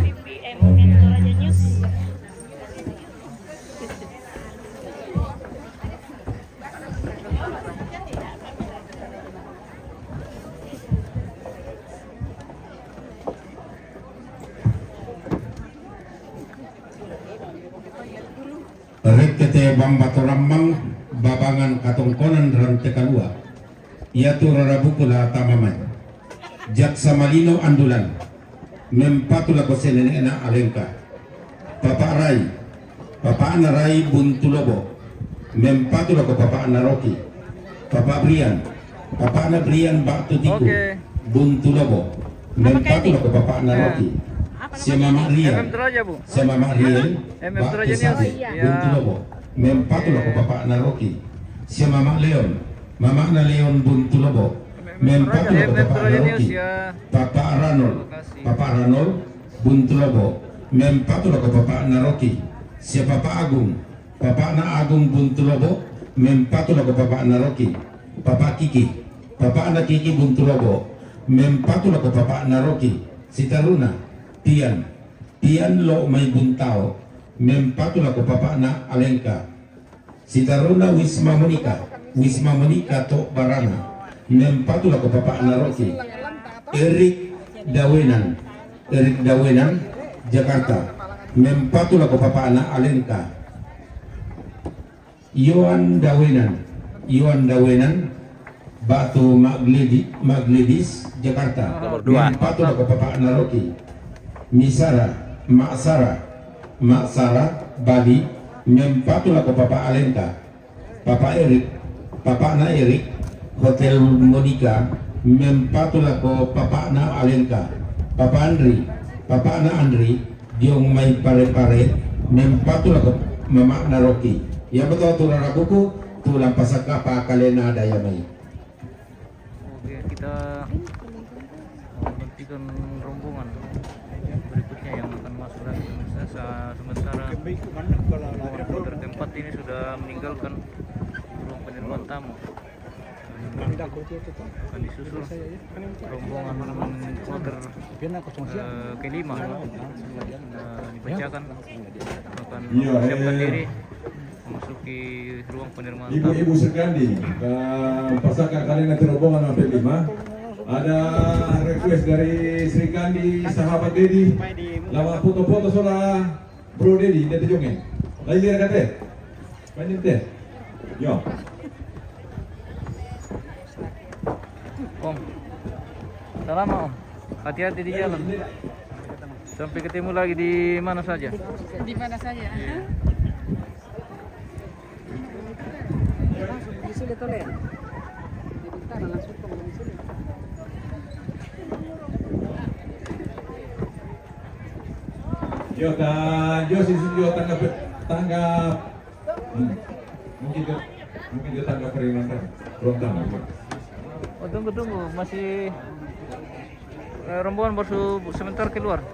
Rekete bambatu ramang babangan katongkonan rante kalua. Ia tu rarabukula tamaman. Jaksa Malino Andulan mempatula ko senenena alengka Papa Rai Papa Ana Rai Buntulobo mempatula ko Papa Ana Rocky Papa Brian Papa Ana Brian Batu Tiku Buntulobo mempatula ko Papa Ana Rocky si Mama Rian si Mama Rian Batu Sate Buntulobo mempatula ko Papa Ana Rocky si Mama Leon Mama Ana Leon Buntulobo mempatula ko Papa Ana Rocky Papa Arnold Buntulobo mempatula ko Papa Ana Rocky si Papa Agung Papa Ana Agung Buntulobo mempatula ko Papa Ana Rocky Papa Kiki Papa Ana Kiki Buntulobo mempatula ko Papa Ana Rocky si Taruna Pian lo may buntao mempatula ko Papa Ana Alengka si Taruna Wisma Monika to Barana mempatula ko Papa Ana Rocky Eric Dawenan Jakarta mempatula ko Papa Ana Alengka Yohan Dawenan Batu Maglidis Jakarta mempatula ko Papa Ana Rocky Mak Sara Bali mempatula ko Papa Alengka Papa Ana Eric Hotel Monica mempatula ko Papa na Alengka Papa na Andri diong may pare-pare mempatula ko Mama na Rocky yang betul tulang rakuku tulang pasaka pa kalena daya may. Oke, kita menghentikan rombongan berikutnya yang akan masuk lagi. Sementara kloter keempat ini sudah meninggalkan ruang penerimaan tamu. Akan disusul rombongan kloter kelima dibacakan akan mempersiapkan diri memasuki ruang penerimaan tamu. Ibu-ibu sekali, pasaka kalian nanti rombongan sampai 5. Ada request dari Sri Kandi, sahabat Dedi, lama foto-foto soal Bro Dedi, dia tejongin. Lagi lihat kata, banyak teh, yo. Om, selama Om, hati-hati di jalan. Sampai ketemu lagi di mana saja. Di mana saja. Sudah toleh. Langsung ke sini. Yo tanggap. Mungkin dia tanggap keringan Rontang. Oh, tunggu, masih rombongan baru sebentar keluar.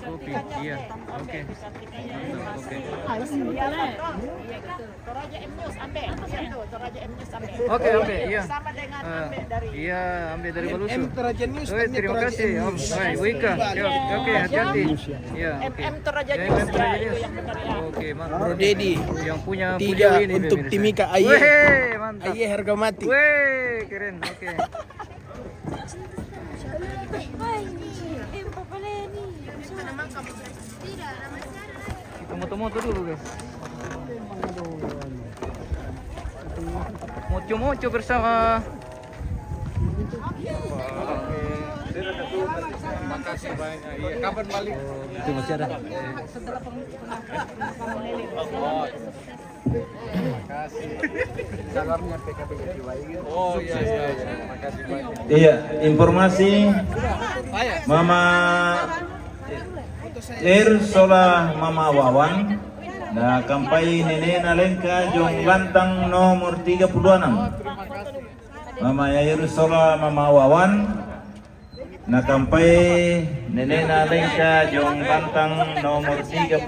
Kopi kopi. Iya. Oke. Mantap. Oke. Harus boleh. Iya gitu. Toraja M News ambil. Toraja M News ambil. Oke, iya. Sama dengan ambil dari. Iya, ambil dari Balusu. Toraja News. Terima kasih Om. Baik, Bu Ika. Oke, hati-hati. Iya, oke. MM Toraja Ya, News. MM Toraja News. Itu yang benar ya. Oke, mantap. Bro Dedi. Yang punya 3 video ini untuk pemirsa. Timika Aye. Weh, mantap. Aye harga mati. Weh, keren. Oke. Kita moto-moto dulu, guys. Moco-moco bersama. Terima kasih banyak. Iya, kapan balik? Itu masih ada. Terima kasih. Salamnya PKB Jiwai. Oh iya. Terima kasih banyak. Iya, informasi Mama Sola Mama Wawan. Nah, kampai Nenek Nalenka Jong Lantang nomor 36. Mama Sola Mama Wawan. Nah, kampai Nenek Nalenka Jong Lantang nomor 36.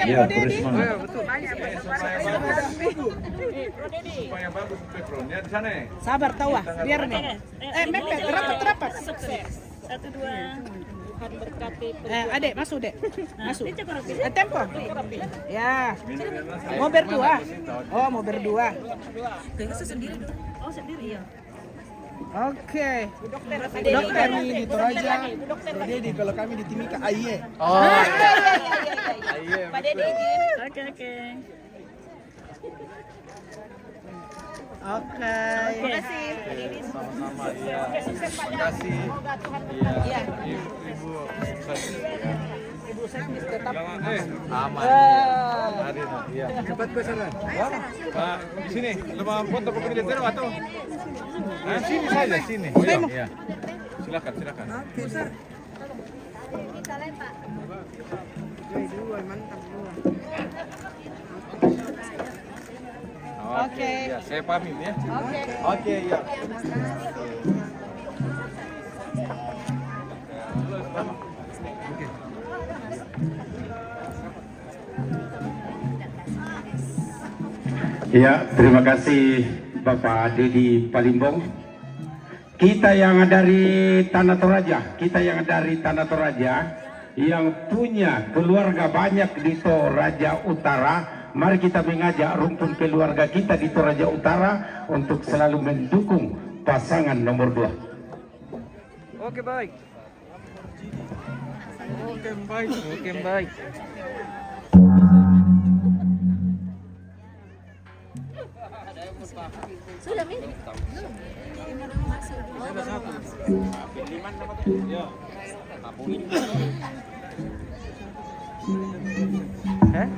Ya, terus mana? Supaya bagus backgroundnya di sana. Sabar tahu ah, biar nih. Mepet, rapat. Sukses. 1, 2. Adek, masuk dek. Masuk. Tempo. Ya. Mau berdua. Oh, mau berdua. Kayaknya sendiri. Oh, sendiri ya. Oke. Dokter kami di Toraja. Bro Dedi kalau kami di Timika Aye. Oh. Pak Dedi. Oke. Oke. Terima kasih. Sama-sama ya. Terima kasih. Iya. Ibu Sekmis tetap aman. Hadir. Iya. Cepat ke sana. Pak, di sini. Lama foto pemilihan atau? Nah, sini saja, sini. Oh iya. Silakan. Oke. Ya, saya pamit ya. Oke, ya. Ya, terima kasih Bapak Dedi Palimbong. Kita yang dari Tanah Toraja, yang punya keluarga banyak di Toraja Utara, mari kita mengajak rumpun keluarga kita di Toraja Utara untuk selalu mendukung pasangan nomor 2. Oke, baik. Oke, baik. Sudah, Min? Hah?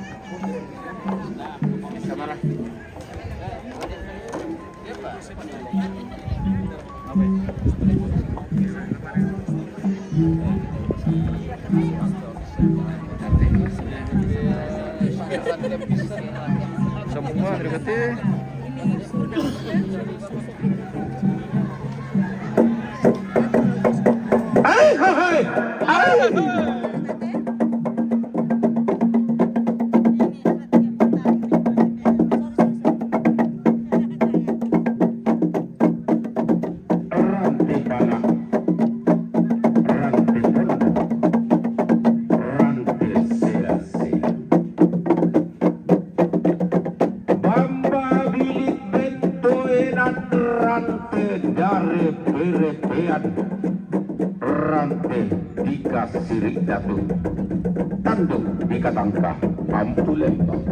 Semua dekatnya. Rantai dikasih jatuh, tanduk dikatangkah pampu lembang.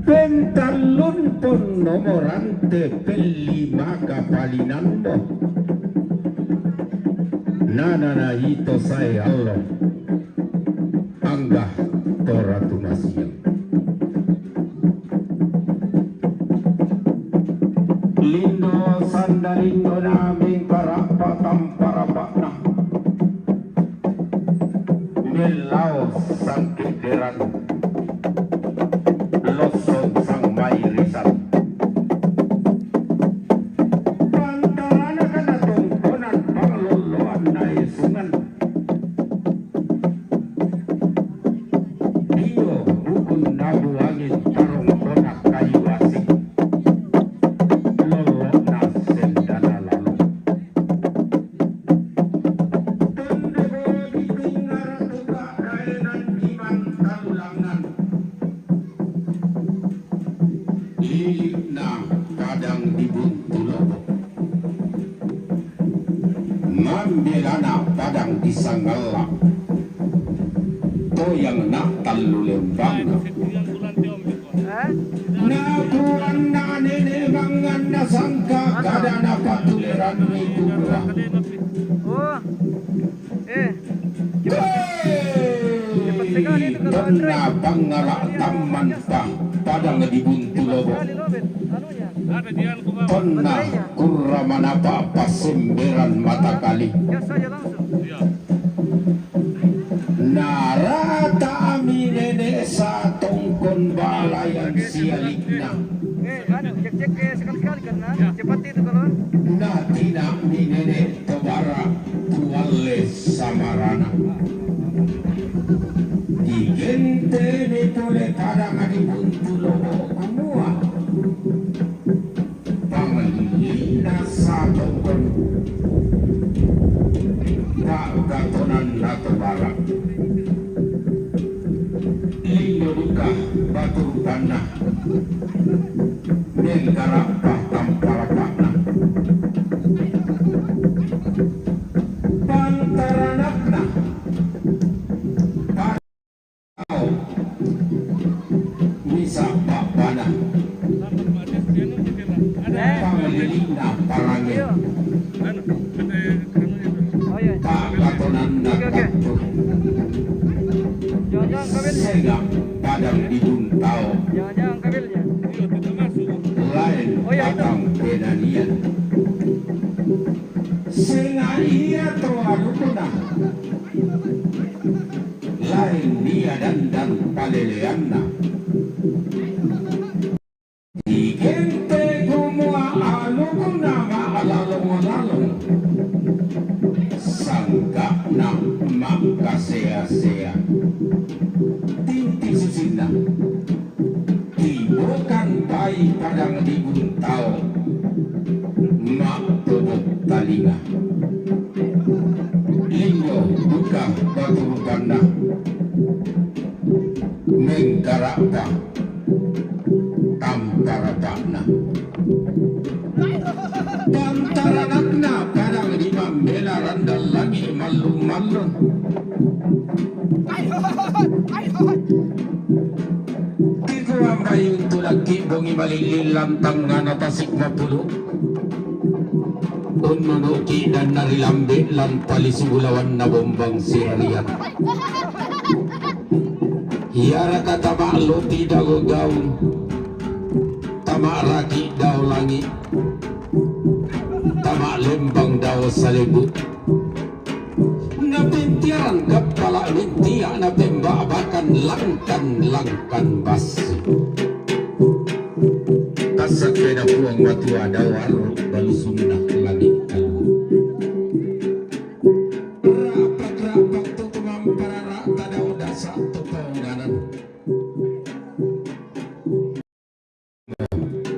Pentalun pun nomor rantai pelima kapalinando. Nana ito saya Allah, anggah toratu masiyang. Lindo sandalindo naming karapatang parapatna, Milaw sang kideran, losong sang mayrisan. Pantarana ka na tungkunan pangluluan na isungan, Rabu angin tarung konak kayu asik lolo nasen dana lalu tendego ditinggal tuka kaenan iman talulangan lilikna kadang dibuntu lobok ngambilana padang disanggala yang nak talu lembang nakuan na nene mangan na sangka kada na patuleran ni kubra pernah pangarak taman pa padang dibuntu lobo pernah kurra manapa pasemberan mata kali narata ami nene sa tongkon balayan sialikna natina mi nene tobara tuale samarana digente ni tole kadang adi buntu lobo kumua pangalina sa tongkon gatonan na tobara duka batur tanah negara pahtam parapakna pantaranakna parau bisa papana panglilina parangin pak katonan nakatur sehingga padang dibuntau lain patang benanian sehingga ia terlalu lain dia dan paleleanna digente kumua alukuna ma'alalong-alalong sangka na makasea-sea sisina tibukan bayi padang dibuntau mak tubuk talinga linggo buka batu rupana mengkarapa tamparapakna pantaranakna padang di mambela randal lagi malum-malum Kikuang bayun tulaki bongi malilil lantang ngana tasik mapulu Unmunuki dan narilambe lampali sibulawan na bombang sirarian Hiara kata maklo tidak gaun Tamak raki daw langi Tamak lembang daw salibut Napintiran kepala mintia napembabakan langkan basi tasak beda puang batu ada waru balu sunnah lagi kalu rapat tu kemamparan tada udah satu kaunganan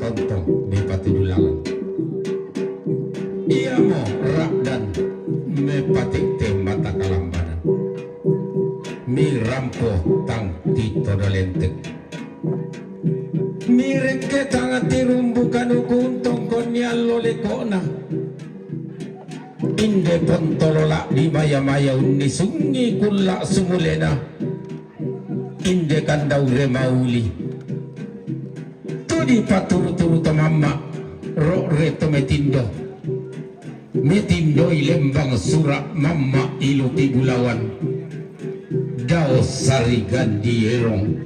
tonton di pati dulangan iya mo rak dan mepatik mata kalambanan mi rampo tang tito dolentek mi reke tang tirumbukan ukuntong konyal lolekona inde pontolola di maya-maya unni sungi kulla sumulena inde kandau remauli tudi paturu-turu tamamma ro reto metindo metindoi lembang surak mamma iluti gulawan dao sarigan dierong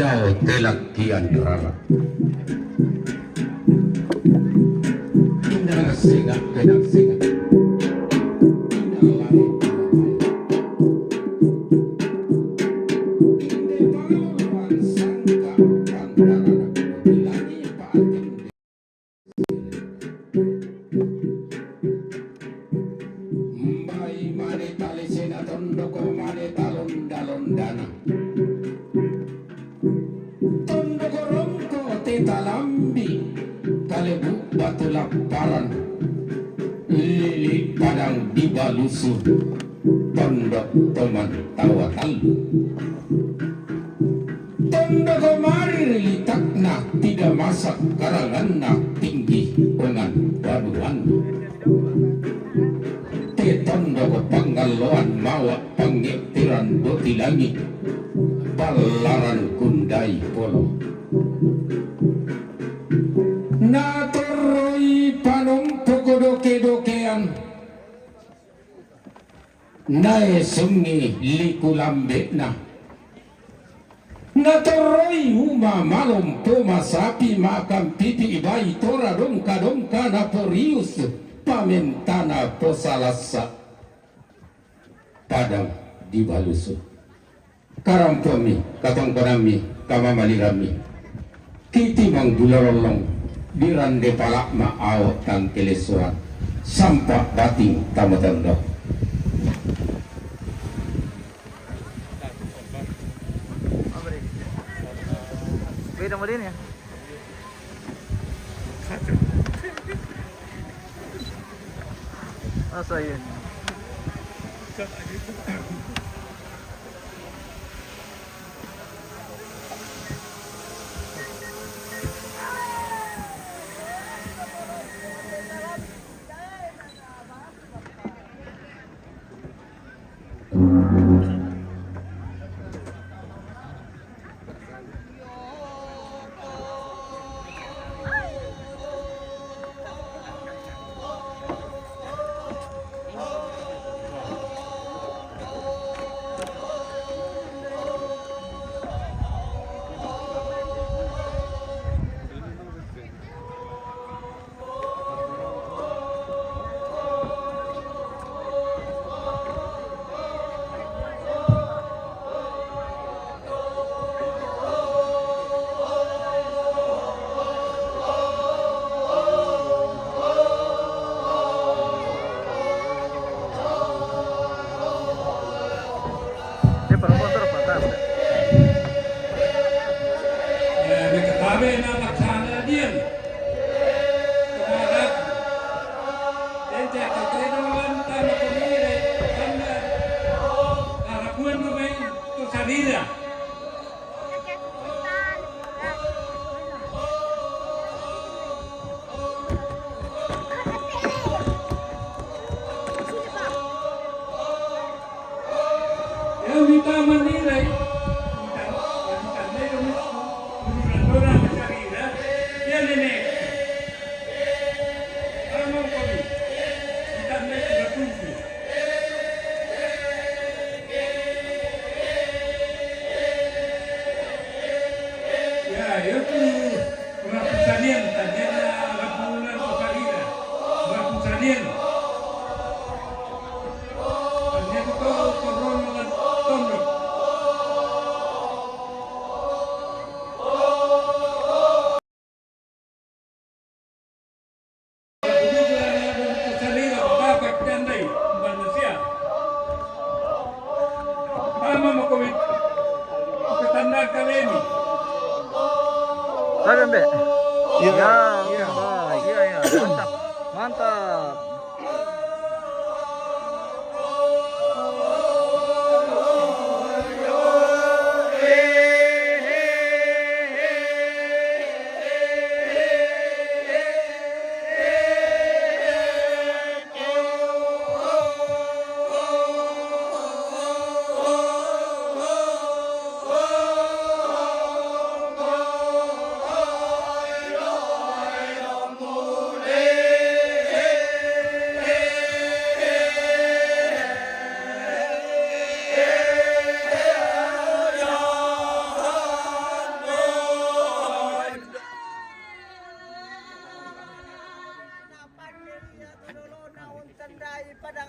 dao telakian rara indah singa pedang singa Balusu Pondok Teman Tawatan Tanda kemari relitak nak tidak masak karangan nak tinggi dengan baduan Tetondo ko panggaloan mawa pangitiran doti langit Balaran kundai polo Naturoi panumpuko doke-dokean Nae sungi likulambe na Naturoi uma malum poma sapi makam pipi ibai tora domka naporius pamentana posalasa Padang di Balusu Karampomi katongkonami kamamalirami Kiti mang bularolong dirande palak ma'aw tang kelesuan sampah bating tamatanda beda mo din ya. Asa yun? Mantap.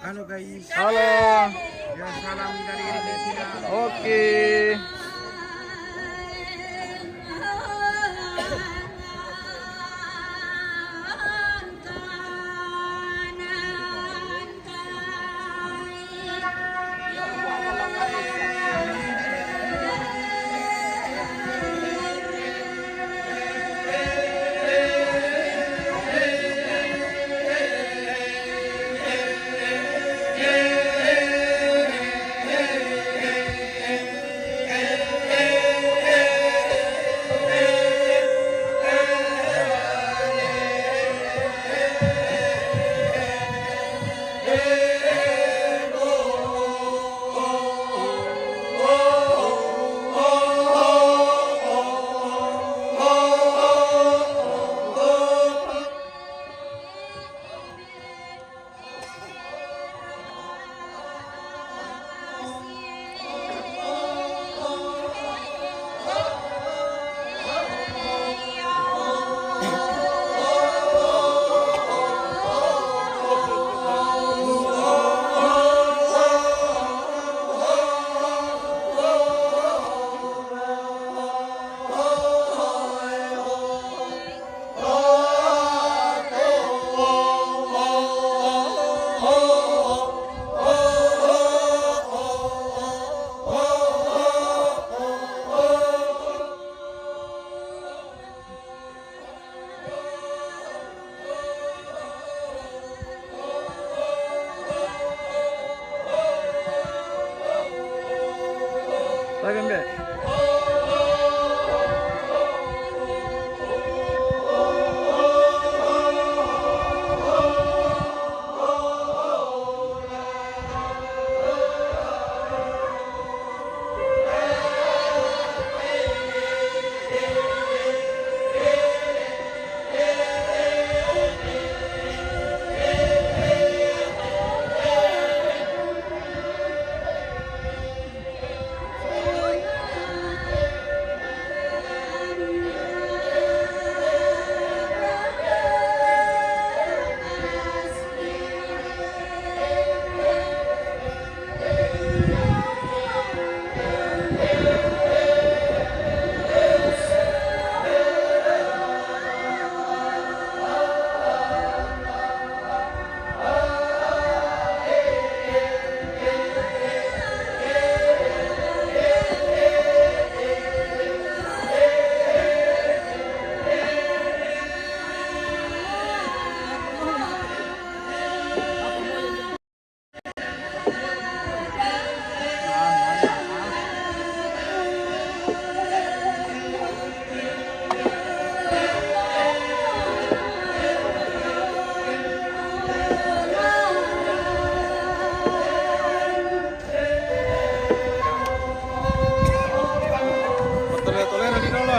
Halo guys. Halo. Ya, salam dari Argentina. Oke. Yeah. Lagi Mbak.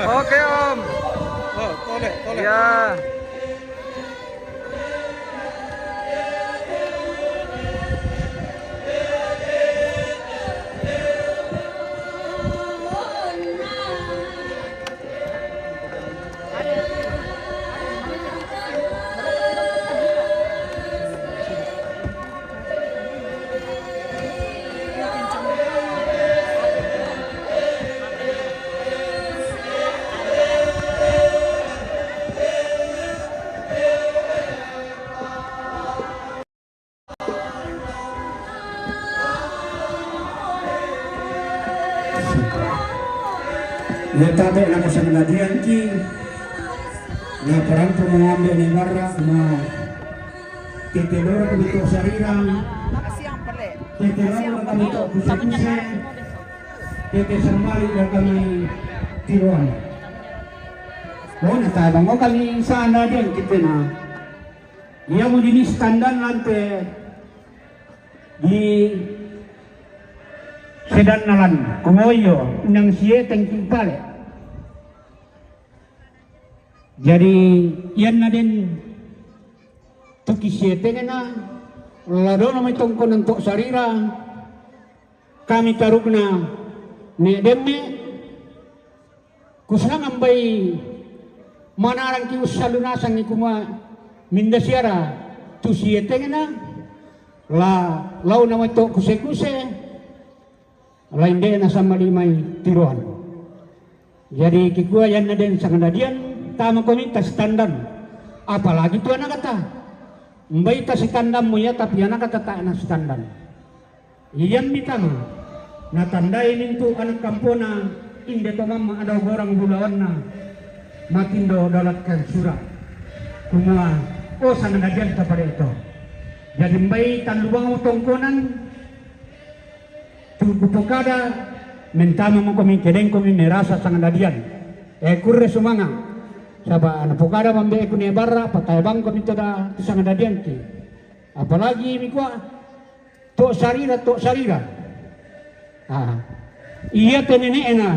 Oke Om. Toleh. Ya. Ya tabe na ko sa nagadian ki na parang mengambil ni barra na tetelor ko dito sa rirang tetelor kami to kusakuse tete sambali dan kami tiruan na tabang mo kami sana din kita na iya mo din standan lante di sedan nalan kumoyo nang siye tengking pale. Jadi yan na din tuki siye na lado na may tongko ng to sarira kami taruk na ni demme kusang ambay manarang ki usalunasan ni kuma minda siara tu siye na la lau na may to kuse-kuse lain dia na sama limay tiruan. Jadi kikuya yan na din sa kanadian tama komita standar. Apalagi tu anak kata mbay ta standar mo ya tapi anak kata tak na standar. Iyan mitama na tandai mintu anak kampona inde to mama ada orang bulawan na matindo dalatkan surat. Kumua sa kanadian ta pada ito. Jadi mbay tanluang tongkonan Tupukada mentama mo kami kedeng kami merasa sangat dadian. Kurre sumanga. Saba napukada mambe ko ni barra patay bang kami tada sangat dadian ki. Apalagi mikwa to sarira. Iya tenene ena.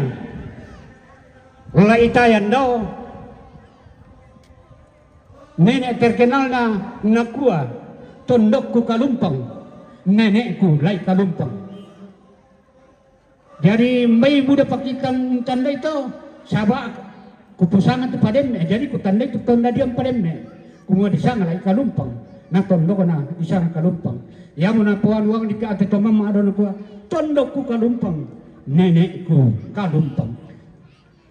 Wala itayan daw. Nenek terkenal na nakua tondokku kalumpang. Nenekku lai kalumpang. Jadi may budak pakitan tanda itu sabak kupusangan tu padem jadi ku tanda itu tanda dia padem kumua disanga lai kalumpang na tondo na disanga kalumpang ya muna puan uang di ka atau mama ada ku tondokku kalumpang nenekku kalumpang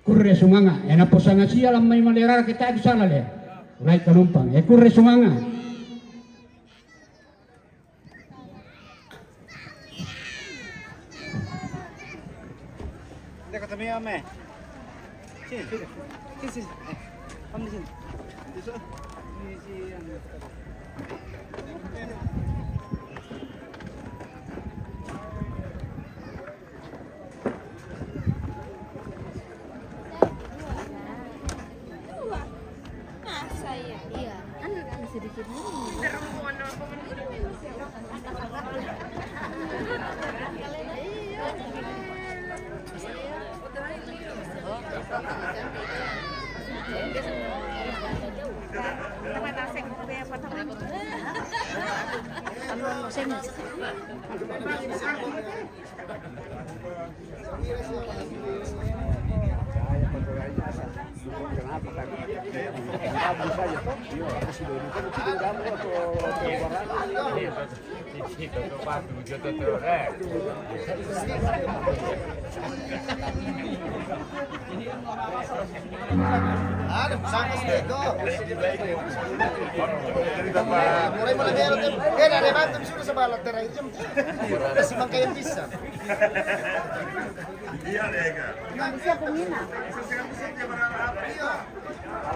kurre sumanga ya na posanga sia lam may malera kita disanga le lai kalumpang kurre sumanga. Kata Mia me. Sini. Kamu di sini. Di sana. Ada sangat itu. Mulai meron din. Kaya na bantam sudah sa balat na rin. Kasi man kayo bisa.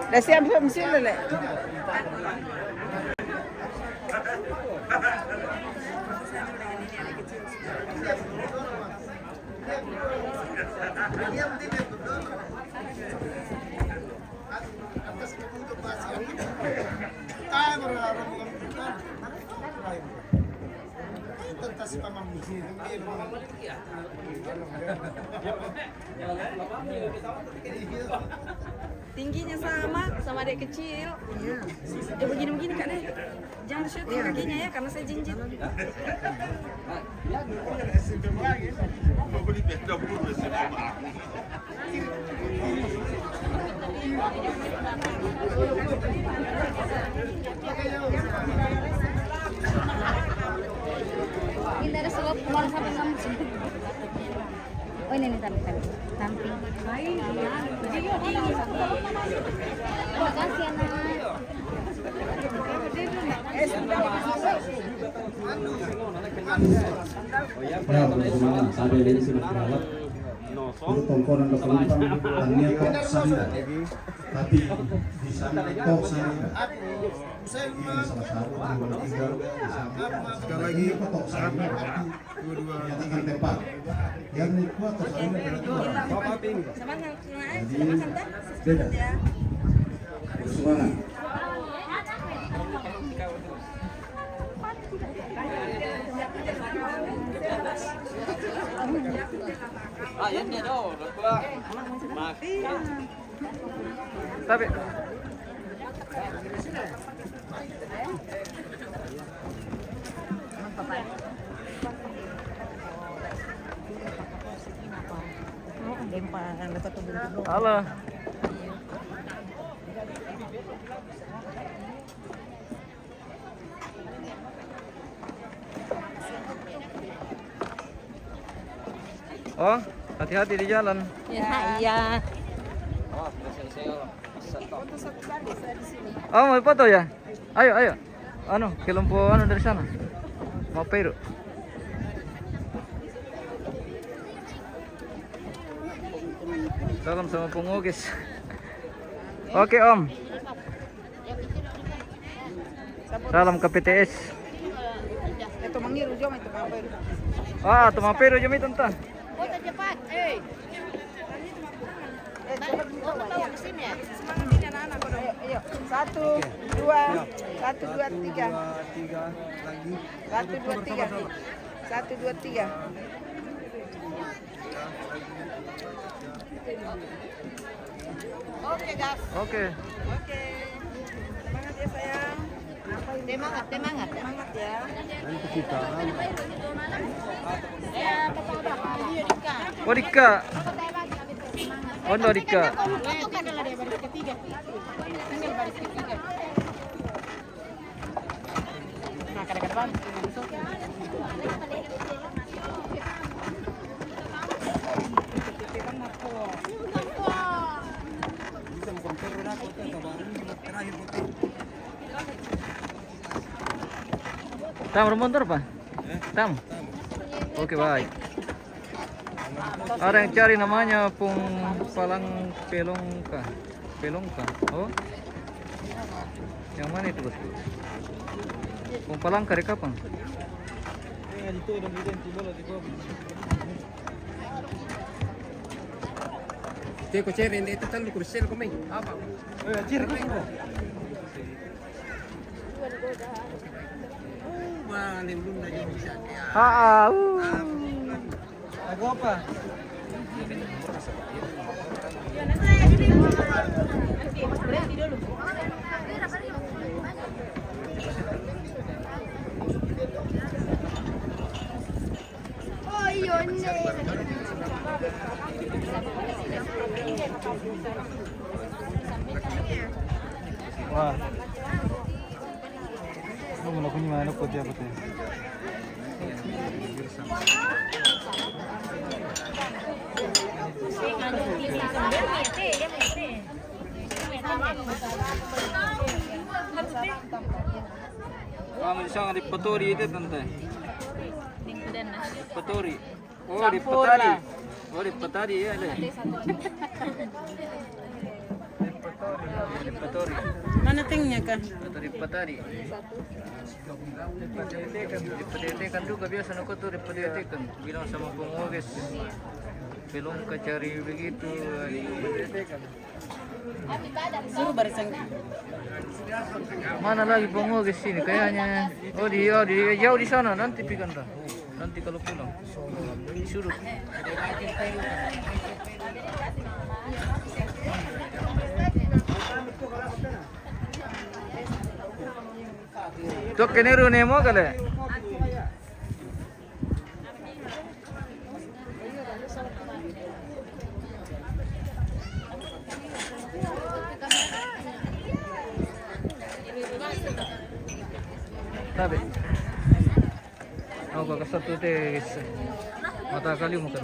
Dah siap mesin dulu. Tingginya sama adik kecil. Ya begini-begini Kak deh. Jangan syuting kakinya ya karena saya jinjit. Ini ada selop mau sampai kamu sini. Oh ini tamping. Makasih anak. Ya, teman-teman, sampai di sini berjalan. Itu tongkonan ke penumpang, hanya kok sana. Tapi di sana kok sana. Ini salah satu yang tinggal di sana. Sekali lagi kok sana. Nyatakan tepat. Yang kuat kok sana berarti. Jadi beda. Semangat. Yan dia daw. Tapi halo. Oh, hati-hati di jalan. Ya, iya. Oh, mau foto ya? Ayo. Anu, ke lampu anu dari sana. Mau Peru. Salam sama pengugis. Oke, Om. Salam ke PTS. Itu mangiru jom itu Pak Peru. Ah, tu Peru jom itu entah. Foto cepat. Cepat bawa ke sini ya. Semangat ini anak-anak. Ayo. 1, 2, 1, 2, 3. 1, 2, 3. 1, 2, 3. Oke, guys. Oke. Semangat ya sayang. Semangat ya. Nanti kita. Oh, Rika. Oh, no, Rika. Itu kan adalah dia baris ketiga. Tinggal baris ketiga. Nah, kadang-kadang Tam, remontor apa? Tam. Oke, baik. Ada yang cari namanya Pung Palang Pelongka. Oh. Yang mana itu, Bos? Pung Palang dari kapan? Teko ceri itu telu kursil kami. Apa? Ciri. Lagu apa? Berhenti dulu. Oh iya nih. Wah. Ano mo kunya ano ko tiap betul. Kamu isang di Petori itu tante. Petori. Oh di Petari. Oh di Petari ya ada. Di Petori. Mana tingnya kan? Petari. Dipedetekan juga biasa aku tuh dipedetekan. Bilang sama pengoges. Belum kecari begitu. Dipedetekan. Suruh barisan. Mana lagi pengoges sini kayaknya. Oh di jauh di sana nanti pikan dah. Nanti kalau pulang. Disuruh. Tok keneru nemo kale. Tabe. Ako kasatu teh guys. Mata kali mo kan.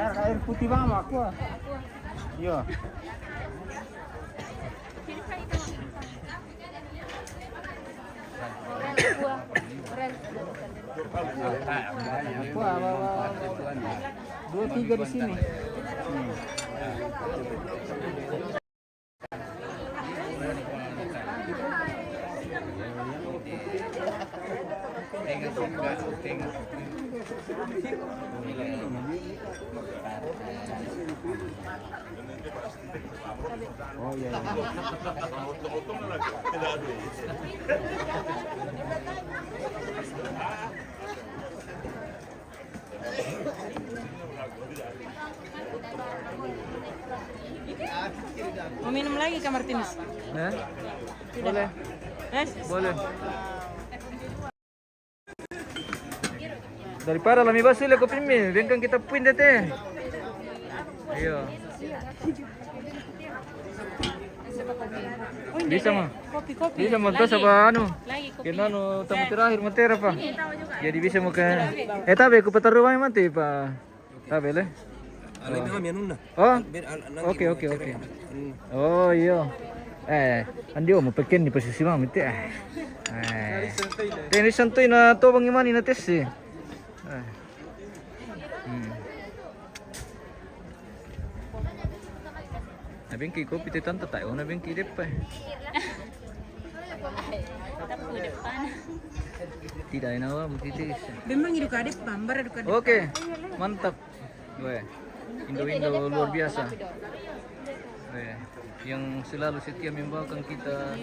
Air putih bang aku. Iya. Dua tiga di sini. Oh iya. Mau minum lagi Kak Martinus? Boleh. Boleh. Daripada lami basu le kopi mi, bengkang kita pindah teh. Iya. Bisa mah. Kopi. Bisa mah tas apa anu? Kena anu tamu terakhir matera pa. Jadi bisa mau ke tabe ku petaruang mati pa. Tabe le. Oh. Oke. Oh iya. Andi mo peken ni posisi mah mati. Ini santuy na to bang imani na tes eh. Nabingki kopi ti tanta tayo nabingki depa. Tidak nawa begitu. Memang hidup kadep pambar hidup kadep. Oke, mantap. Weh, Indo luar biasa. Weh, yang selalu setia membawakan kita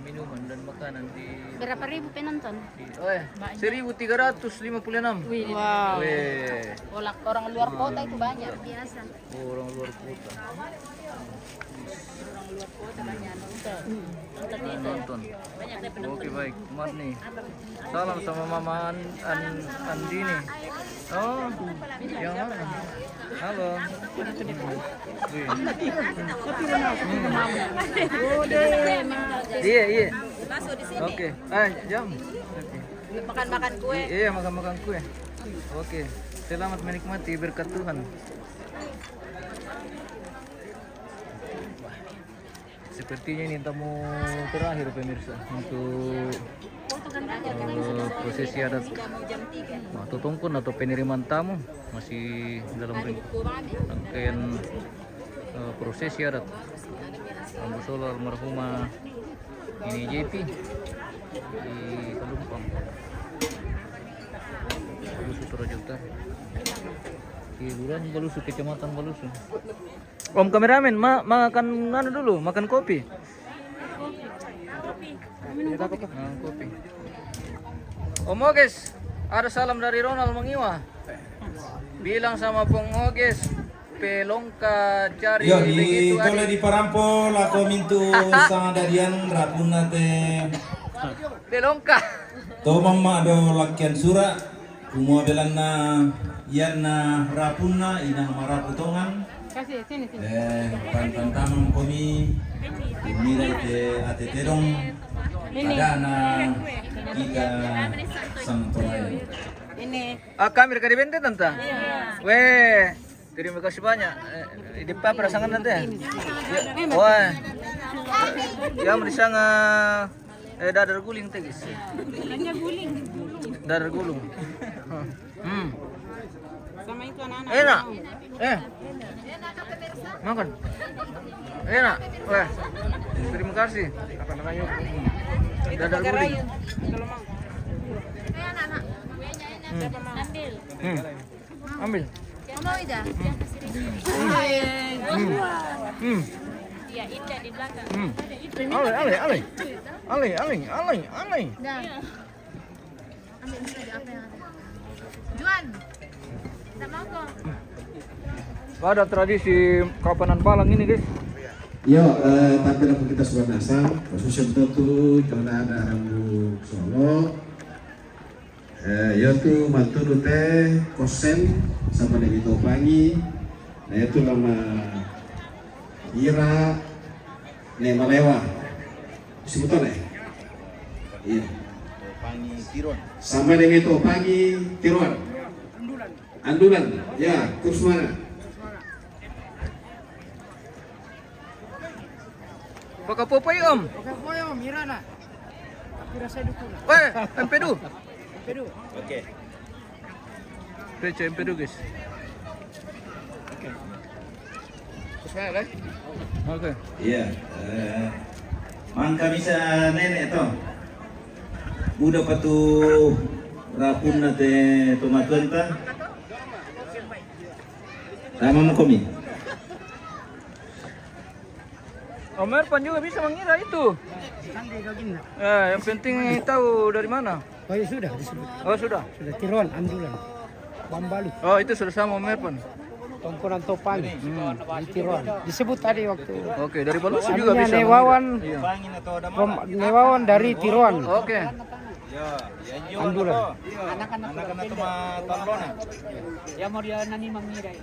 minuman dan makanan di. Berapa ribu penonton? 1.356. Wow. Weh. Orang luar kota itu banyak biasa. Orang luar kota. Nonton. Oke baik, Mat nih. Salam sama Mama Andini. Oh, yang mana? Halo. Iya. Oke. Jam. Makan kue. Iya, makan kue. Oke. Selamat menikmati berkat Tuhan. Sepertinya ini tamu terakhir pemirsa untuk prosesi adat atau tongkon atau penerimaan tamu masih dalam rangkaian prosesi adat Ambu Solo almarhumah ini JP di Kalumpang Balusu Toraja Utara di Kelurahan Balusu, Kecamatan Balusu. Om kameramen, makan mana dulu? Makan kopi? Kopi. Om Oges, ada salam dari Ronald Mangiwa. Bilang sama Pong Oges, pelongka cari yo di tole di parampo lako mintu sang dadian rapuna te pelongka to mamma do lakian sura kumua belanna yanna rapuna inang maraputongan pan tamam komi mira te ateterong ada na kita sang tolai ini kami rekam bente tante weh. Terima kasih banyak. Di pa perasangan nanti ya. Wah. Ya merisang dadar guling teh guys. Dadar gulung. Sama itu anak-anak. Enak. Makan. Enak. Wah. Terima kasih. Apa namanya? Dadar guling. Ambil. Mau ida? Ya, indah di belakang. Ale. Dah. Ambil saja apa yang ada. Juan. Tak mau kok. Ada tradisi kapanan palang ini guys. Yo, tampil kita sudah dasar, khususnya tentu karena ada Ambu Solo. Yaitu mantu teh kosen sama dari Topangi, nah itu lama Ira Malewa disebutkan iya. Topangi Tiron sama dengan Topangi Tiron Andulan ya terus mana Baka popoy om Ira nak tapi rasa dukung empedu oke PC empedu guys oke iya mangka bisa nenek toh budak patu rapun nate tomatuan ta sama mau komi Om Erpan juga bisa mengira itu. Yang penting tahu dari mana. Oh ya sudah disebut. Oh sudah. Sudah Tiron, Andulan, Bambalu. Oh itu sudah sama Om Erpan. Tongkonan Topangi, di Tiron. Disebut tadi waktu. Oke dari Balusu juga bisa. Newawan dari Tiron. Oke. Andulan. Anak-anak cuma tonlona. Ya mau dia nani mengira.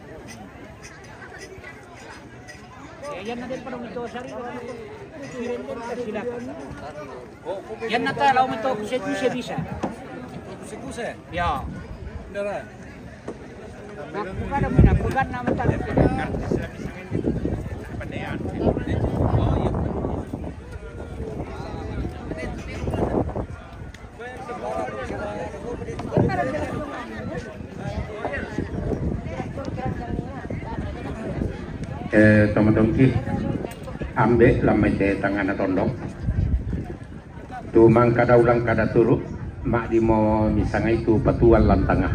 Yan na din pa nung ito sarili. Yan na tayo law ito kuse bisa. Kuse. Ya. Dara. Nakukan naman tayo. Pandean. Teman-teman ki ambe lamai te tangan tondok tu mang kada ulang kada turu mak di mo misanga itu patual lantanga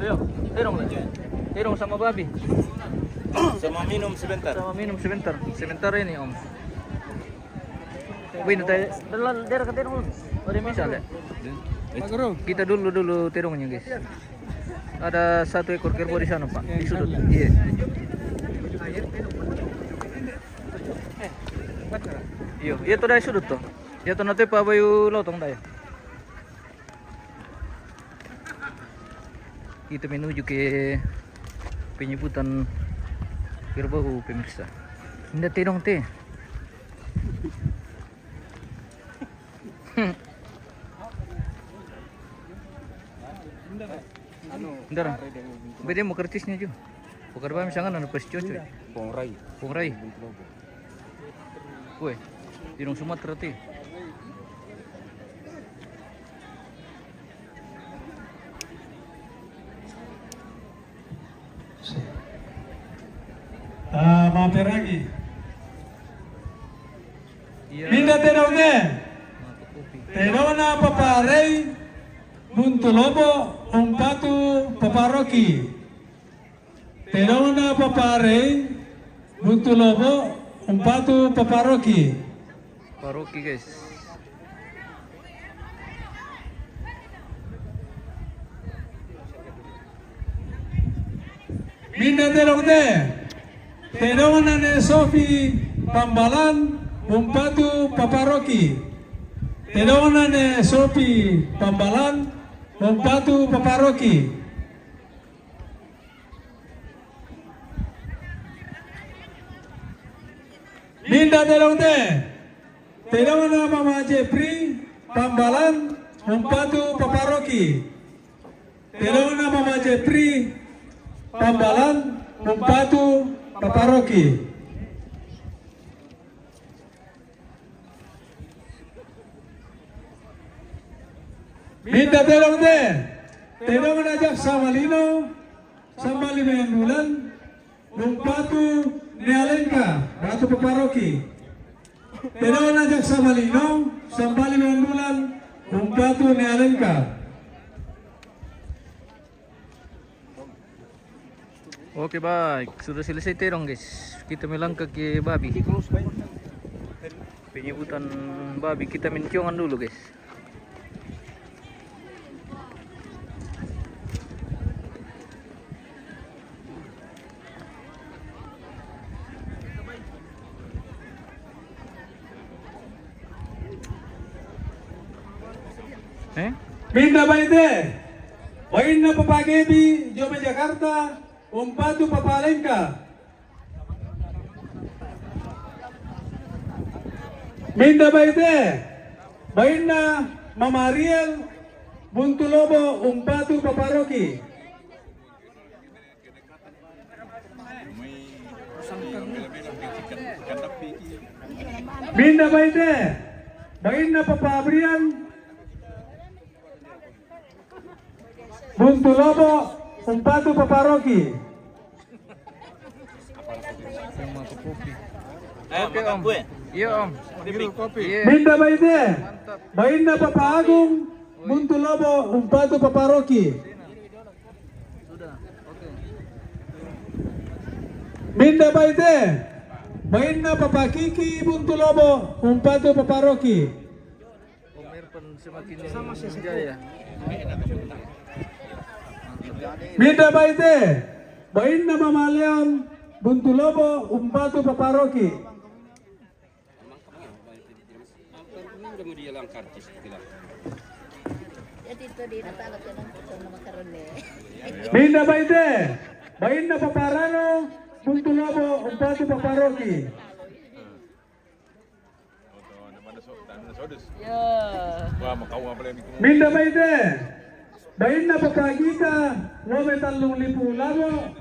Ayo terong sama babi Sama minum sebentar. Sebentar ini om. Wih nanti daerah ke terong ada misal ya. Kita dulu terongnya guys. Ada 1 ekor kerbau di sana pak, di sudut. Iya. Iya tuh dari sudut tuh. Ya tuh nanti pak bayu lotong dah ya. Kita menuju ke penyebutan kerbau pemirsa. Ini terong teh. Bentar. Beda mau kertisnya juga. Bukan apa misalkan ada pes cocoy. Pongrai. Pongrai. Woi, di Sumatera tuh. Mampir lagi. Minda tedongnya. Tedona paparei Muntulobo umpatu paparoki. Tedona paparei Muntulobo umpatu paparoki. Paroki guys. Minda tedongnya. Tedona ne Sofi Pambalan umpatu paparoki. Tedona ne Sofi Pambalan umpatu paparoki. Minda tedongte. Tedona Mama Jepri Pambalan umpatu paparoki. Tedona Mama Jepri Pambalan umpatu paparoki. Minda tedongte. Tedona Jaksa Malino Sambali Mendulan umpatu Nealenka Ratu Paparoki. Tedona Jaksa Malino Sambali Mendulan umpatu Nealenka. Oke baik, sudah selesai terong guys. Kita melangkah ke babi. Penyebutan babi kita menciongan dulu guys. Minda baite. Wain na papagebi Jome Jakarta umpatu papalengka. Minda baite. Wain na Mama Ariel Buntulobo umpatu paparoki. Minda baite. Wain na Papa Abrian Buntulobo umpatu paparoki. Oke om. Iya om. Minum kopi. Minda baite. Bainda Papa Agung Buntulobo umpatu paparoki. Minda baite. Bainda Papa Kiki Buntulobo umpatu paparoki. Om Irfan semakin jaya. Minda baite. Bainda Mama Leon Buntulobo umpatu paparoki. Minda baite. Bainda Paparano Buntulobo umpatu paparoki. Minda baite. Bainda Papagita Lobe Talung Lipu Labo.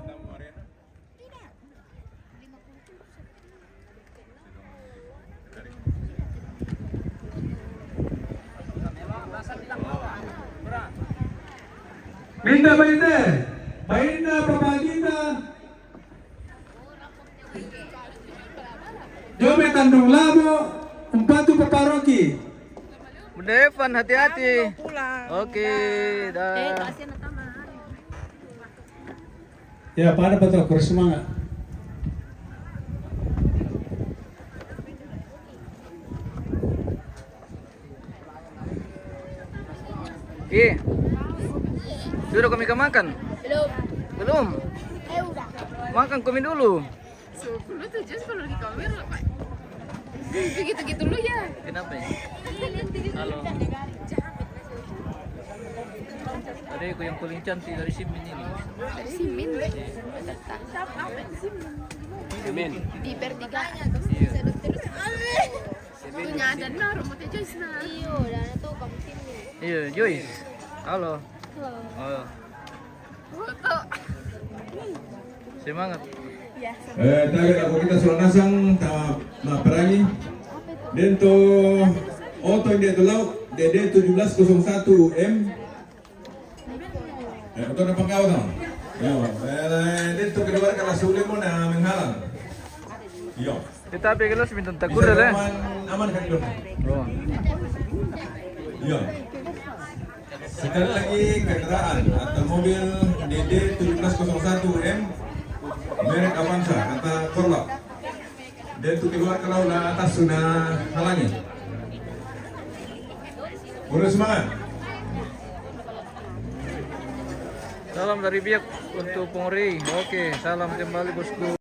Minda baite. Bainda Papagita Jome Tandung Labo umpatu paparoki. Bunda Evan hati-hati. Oke, dah. Ya, pada betul kurus semangat. Sudah kami makan? Belum. Belum? Udah. Makan kami dulu. 10-7 kalau di kamera, Pak. Gitu-gitu lu ya. Kenapa ya? Halo. Adekku yang paling cantik dari Simin ini. Dari Simin? Simin. Di pertiganya tuh. Terus. Punya ada nah rumahnya Joyce nah. Iya, dan itu kamu sini. Iya, Joyce. Halo. Halo. Oh. Foto. Semangat. Target ako kita sudah nasang na perangi. Dento Oto yang dia laut DD 1701M. Ito na pangkaw na. Dito kedua kala sulit mo na menghalang. Yo. Tetapi kalau sebentar takut dah. Aman kan dulu. Yo. Sekali lagi kendaraan atau mobil DD 1701M merek Avanza kata Korlap. Dia itu keluar ke laut atas sudah halangi. Boleh semangat. Salam dari Biak untuk Pungri. Oke, salam kembali bosku.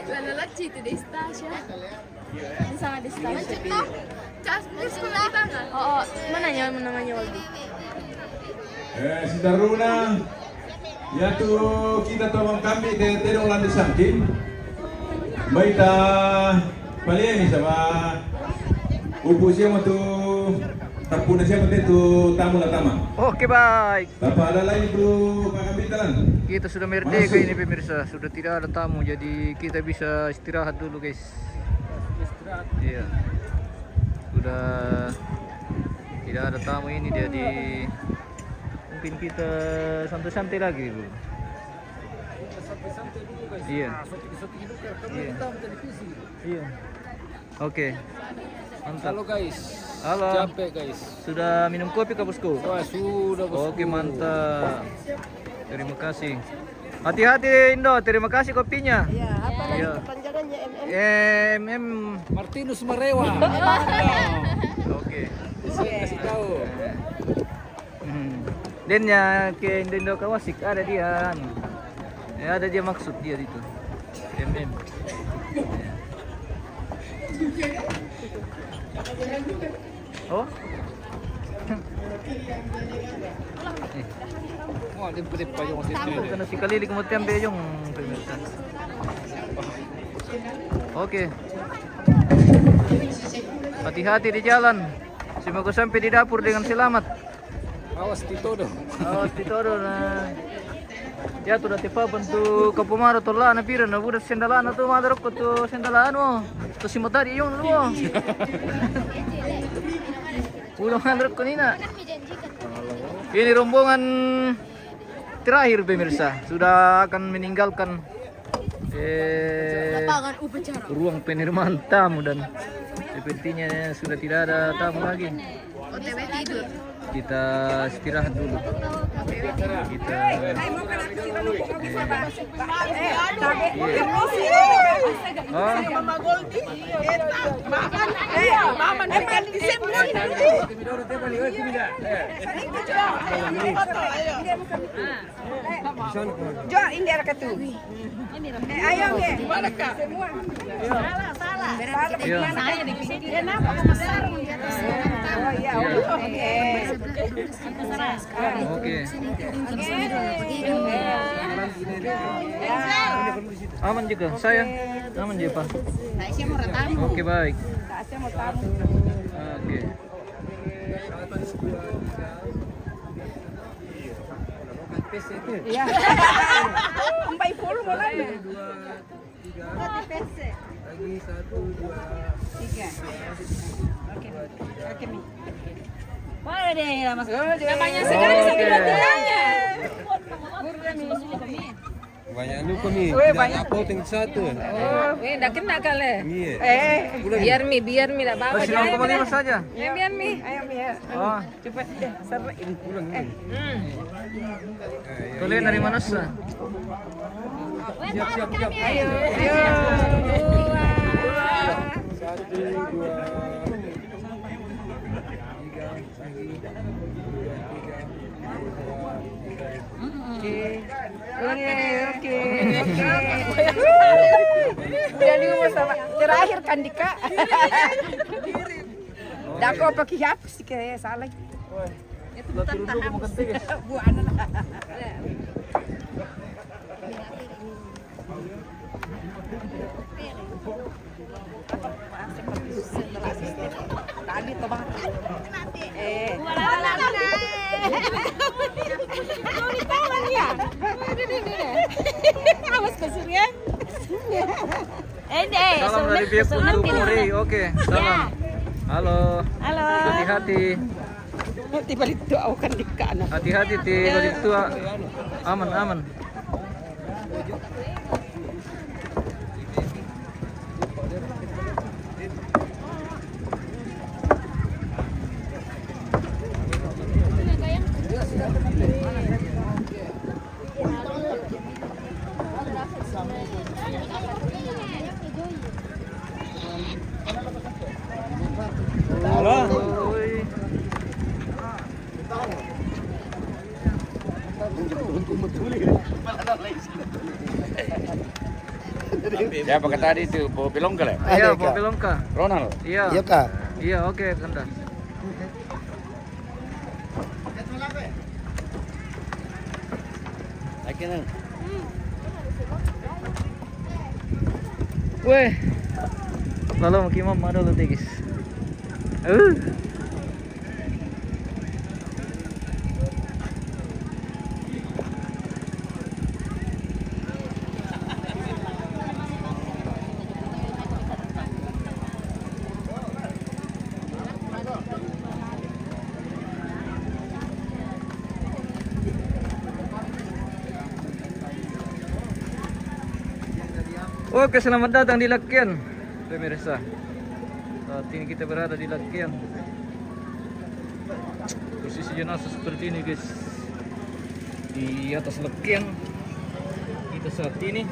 Lalalat itu di Stasya. Sama di Stasya. Cas sekolah banget. Oh, mana namanya Waldi? Si Daruna, ya tuh kita tolong kami tidak ulang disangkin. Baita paling sama upu siapa tuh tapuna siapa tuh tamu latama. Oke baik. Apa ada lain tuh kapitan? Kita sudah merdeka ini pemirsa, sudah tidak ada tamu, jadi kita bisa istirahat dulu guys. Istirahat. Iya. Sudah tidak ada tamu ini, jadi mungkin kita santai-santai lagi dulu. Santai-santai dulu guys. Iya. Iya. Iya. Oke. Mantap. Halo guys. Halo. Capek guys. Sudah minum kopi kah bosku? Oh, sudah bosku. Oke mantap. Terima kasih. Hati-hati Indo, terima kasih kopinya. Iya, apa lagi kepanjangannya MM? Martinus Marewa. Oke. Kasih tahu. Dennya ke Indo Kawasik ada dia. Ya, ada dia maksud dia itu. MM. Oh? Wah, dia pwede pa yung karena si Kalili kumutembe yung pemirsa. Oke. Hati-hati di jalan. Semoga sampai di dapur dengan selamat. Awas titodo. Awas titodo na. Ya tuh dati pa bantu kapumaro tola na pira na budak sendalana tuh madarok ko tuh sendalano. Tuh si motari yung lu. Ulang madarok ko nina. Ini rombongan terakhir pemirsa, sudah akan meninggalkan ruang penerimaan tamu dan sepertinya sudah tidak ada tamu lagi. OTW tidur. Kita istirahat dulu. Kita Jo, ini ada ketu. Ayo ya. Mana kak? Semua. Salah. Saya di sini. Kenapa besar di atas? Oh iya, oke. Oke. Aman juga, saya aman juga Pak. Saya mau tamu. Oke baik. Saya mau tamu. Oke. Iya. Empat puluh mulai. Lagi 1, 2, 3. Oke. Oke nih. Boleh deh, Mas. Banyak sekali sebenarnya. Banyak lupa nih, tidak uploading satu. Oh, enggak kena kali. Iya. Biar mi lah bawa. 9,5 saja. Biar mi. Ayo mi. Oh, Cepat deh, seru. kalian dari mana sih? Siap. Ayo. 1, 2, 3. Oke. Jadi sama terakhir kan Dika. Dah kau pakai hapus sih kayak salah. Itu tentang hapus. Bu anak. Tadi tuh bang. Awas ke Surya. Salam dari pihak Undu Puri. Oke, salam. Halo. Halo. Hati-hati. Di balik itu akan di kanan. Hati-hati di balik itu. Aman, aman. Siapa kata tadi itu? Bawa Pilongka ya? Iya, bawa Pilongka. Ronald? Iya. Iya kak? Iya, oke, Kanda. Akhirnya. Weh. Lalu makimam ada lo guys. Oke, selamat datang di Lakian, pemirsa. Saat ini kita berada di Lakian. Posisi jenazah seperti ini, guys. Di atas Lakian kita saat ini.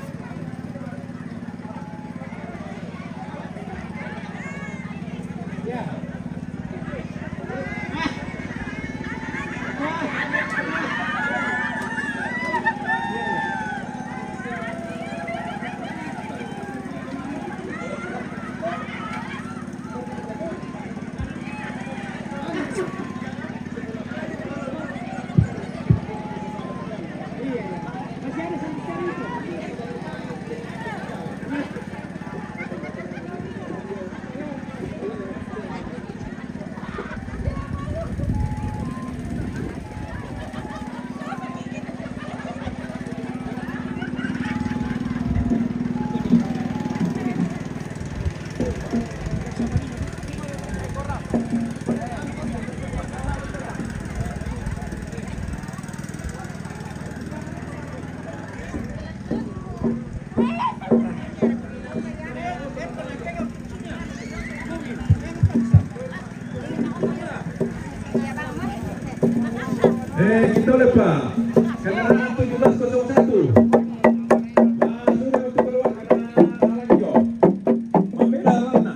Kita lepas kendaraan 1701 sudah untuk keluar karena Alangjo membeda warna.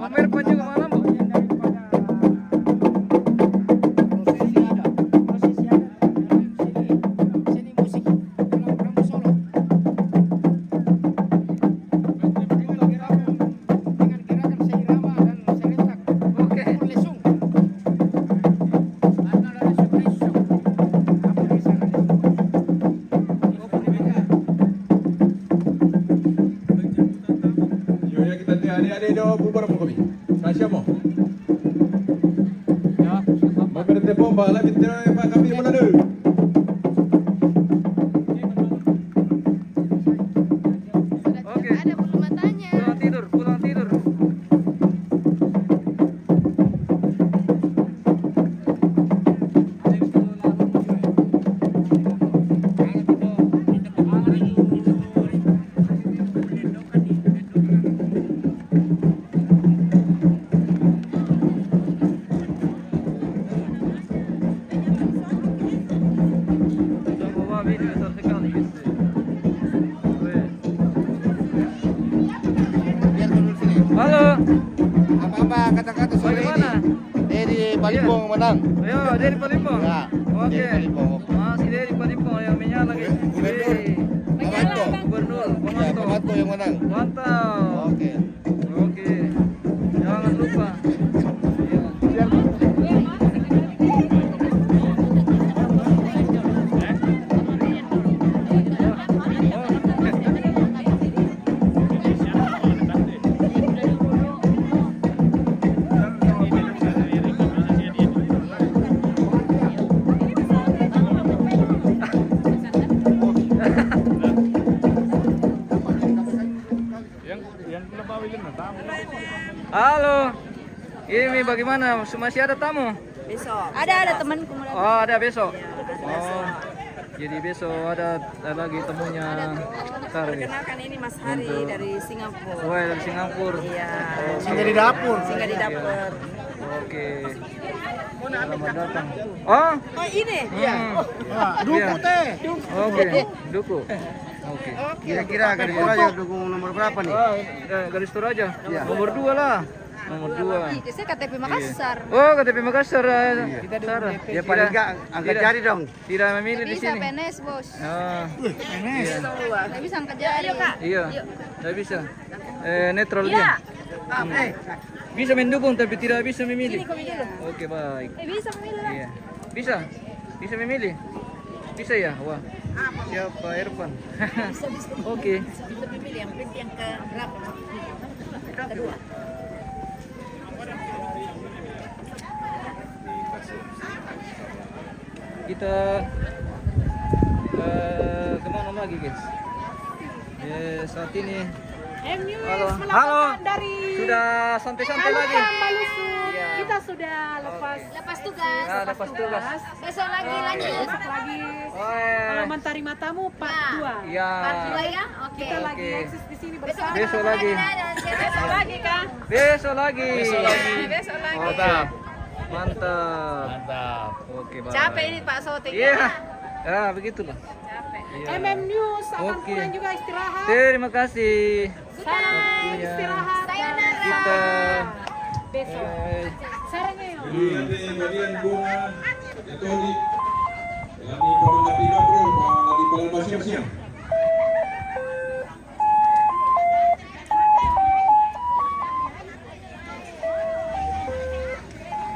Mama Irfan juga malam, Bu. Adik-adik do bubar mo kami. Kasya mo. Ya, maberte bomba la bitira pa kami mo na do. Oke. Ada bulu matanya. Pulang tidur. Halo. Apa-apa kata-kata sore Bagaimana? Dari Palimpong menang. Ayo, dari Palimpong. Ya. Oke. Masih dari Palimpong yang menyala lagi. Gubernur. Pemantau yang menang. Mantap. Oke. Jangan lupa. Halo. Ini bagaimana? Masih ada tamu? Besok. Ada temanku. Oh, ada besok. Oh. Jadi besok ada lagi temunya. Perkenalkan ini Mas Hari dari Singapura. Oh, dari Singapura. Iya. Singgah di dapur. Oke. Selamat datang. Oh, ini. Iya. Duku teh. Oke, Duku. Oke. Kira-kira garis Toraja dukung nomor berapa nih? Oh, garis Toraja. Iya. Nomor 2 lah. Nomor 2. Saya KTP Makassar. Oh, KTP Makassar. Kita Sarah. Ya paling enggak angkat jari dong. Tidak memilih di Bisa sini. PNS, Bos. Oh. PNS. Nggak bisa angkat jari. Ayo, Kak. Iya. Tidak bisa. Netral Iya. dia. Bisa mendukung tapi tidak bisa memilih. Ini kami dulu. Oke, baik. Bisa memilih lah. Iya. Bisa. Bisa memilih. Bisa ya? Wah. Siapa Irfan? Oke. Bisa memilih yang penting yang ke berapa? Kedua. Kita kemana lagi, guys? Saat ini. Halo. Sudah santai-santai lagi. Iya. Kita sudah lepas tugas. Ya, lepas tugas. Besok lagi lanjut. Besok lagi. Kalau mentari matamu part 2. Iya. Part 2 ya? Oke. Kita lagi eksis di sini bersama. Besok lagi. Besok lagi, Kak. Besok lagi. Besok lagi. Mantap. Oke, baik. Capek ini Pak Sotik. Iya. Ya, begitulah. Capek. Iya. MM News akan Oke. pulang juga istirahat. Terima kasih. Salam istirahat. Kita Besok. Sarangnya yuk. Jadi bagian bunga itu di Pemangkapi Bro, di Palembang siang-siang.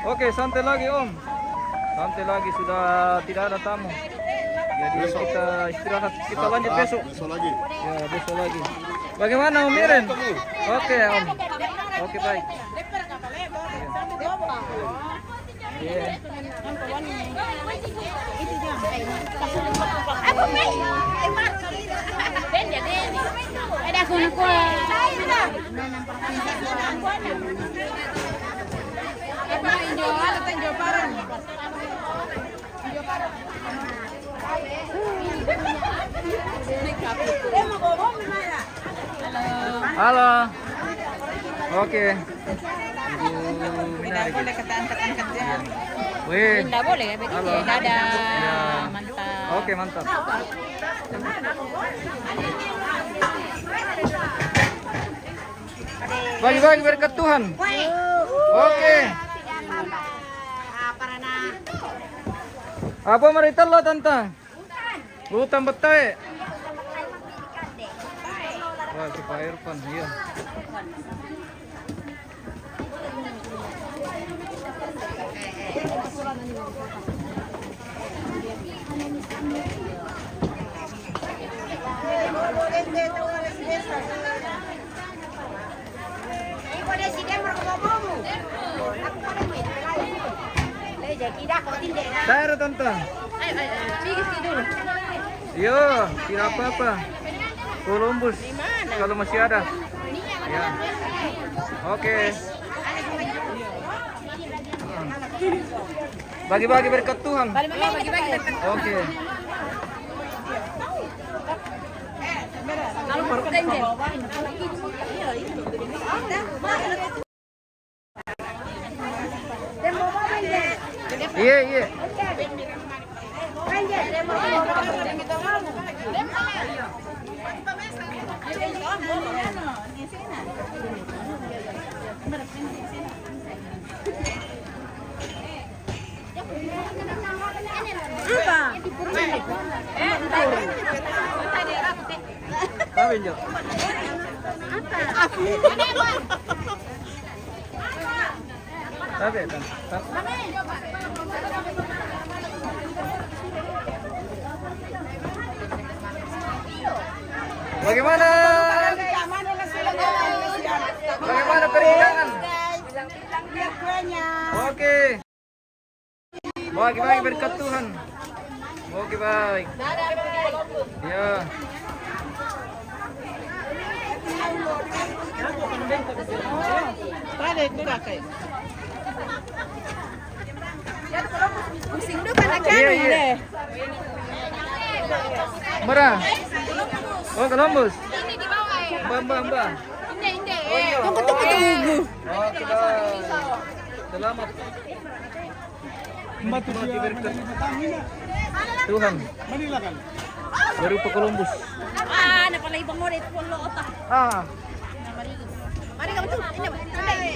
Oke, santai lagi Om. Santai lagi, sudah tidak ada tamu. Jadi kita istirahat, kita lanjut besok. Besok lagi. Ya, besok lagi. Bagaimana Om Miren? Oke Om. Oke, baik. Iya. Halo. Oke. Tidak boleh kata angkat-angkat ya. Wih. Tidak boleh ya, begitu Halo. ya. Dadah. Ya. Mantap. Oke, mantap. Bagi-bagi berkat Tuhan. Oke. Apa merita lo tante? Hutan betai. Wah, si Pak Irfan, iya. Daerah tante. Yo, tidak apa-apa. Columbus, kalau masih ada. Ya. Oke. Bagi-bagi berkat Tuhan. Oke. Iya, iya. Kawin Jo. Apa? Bagaimana? Bagaimana perjalanan? Oke. Bagi-bagi berkat Tuhan. Oke, baik. Ya. Pusing dulu kan aja deh. Merah. Oh, Columbus. Ini di bawah ya. Mbak. Inde. Oh, iya. Tunggu. Oke, baik. Selamat. Mati berkat Tuhan. Berupa Columbus. Napalay bang mo rin pulo otak. Ah. Mari kamu tuh. Ini.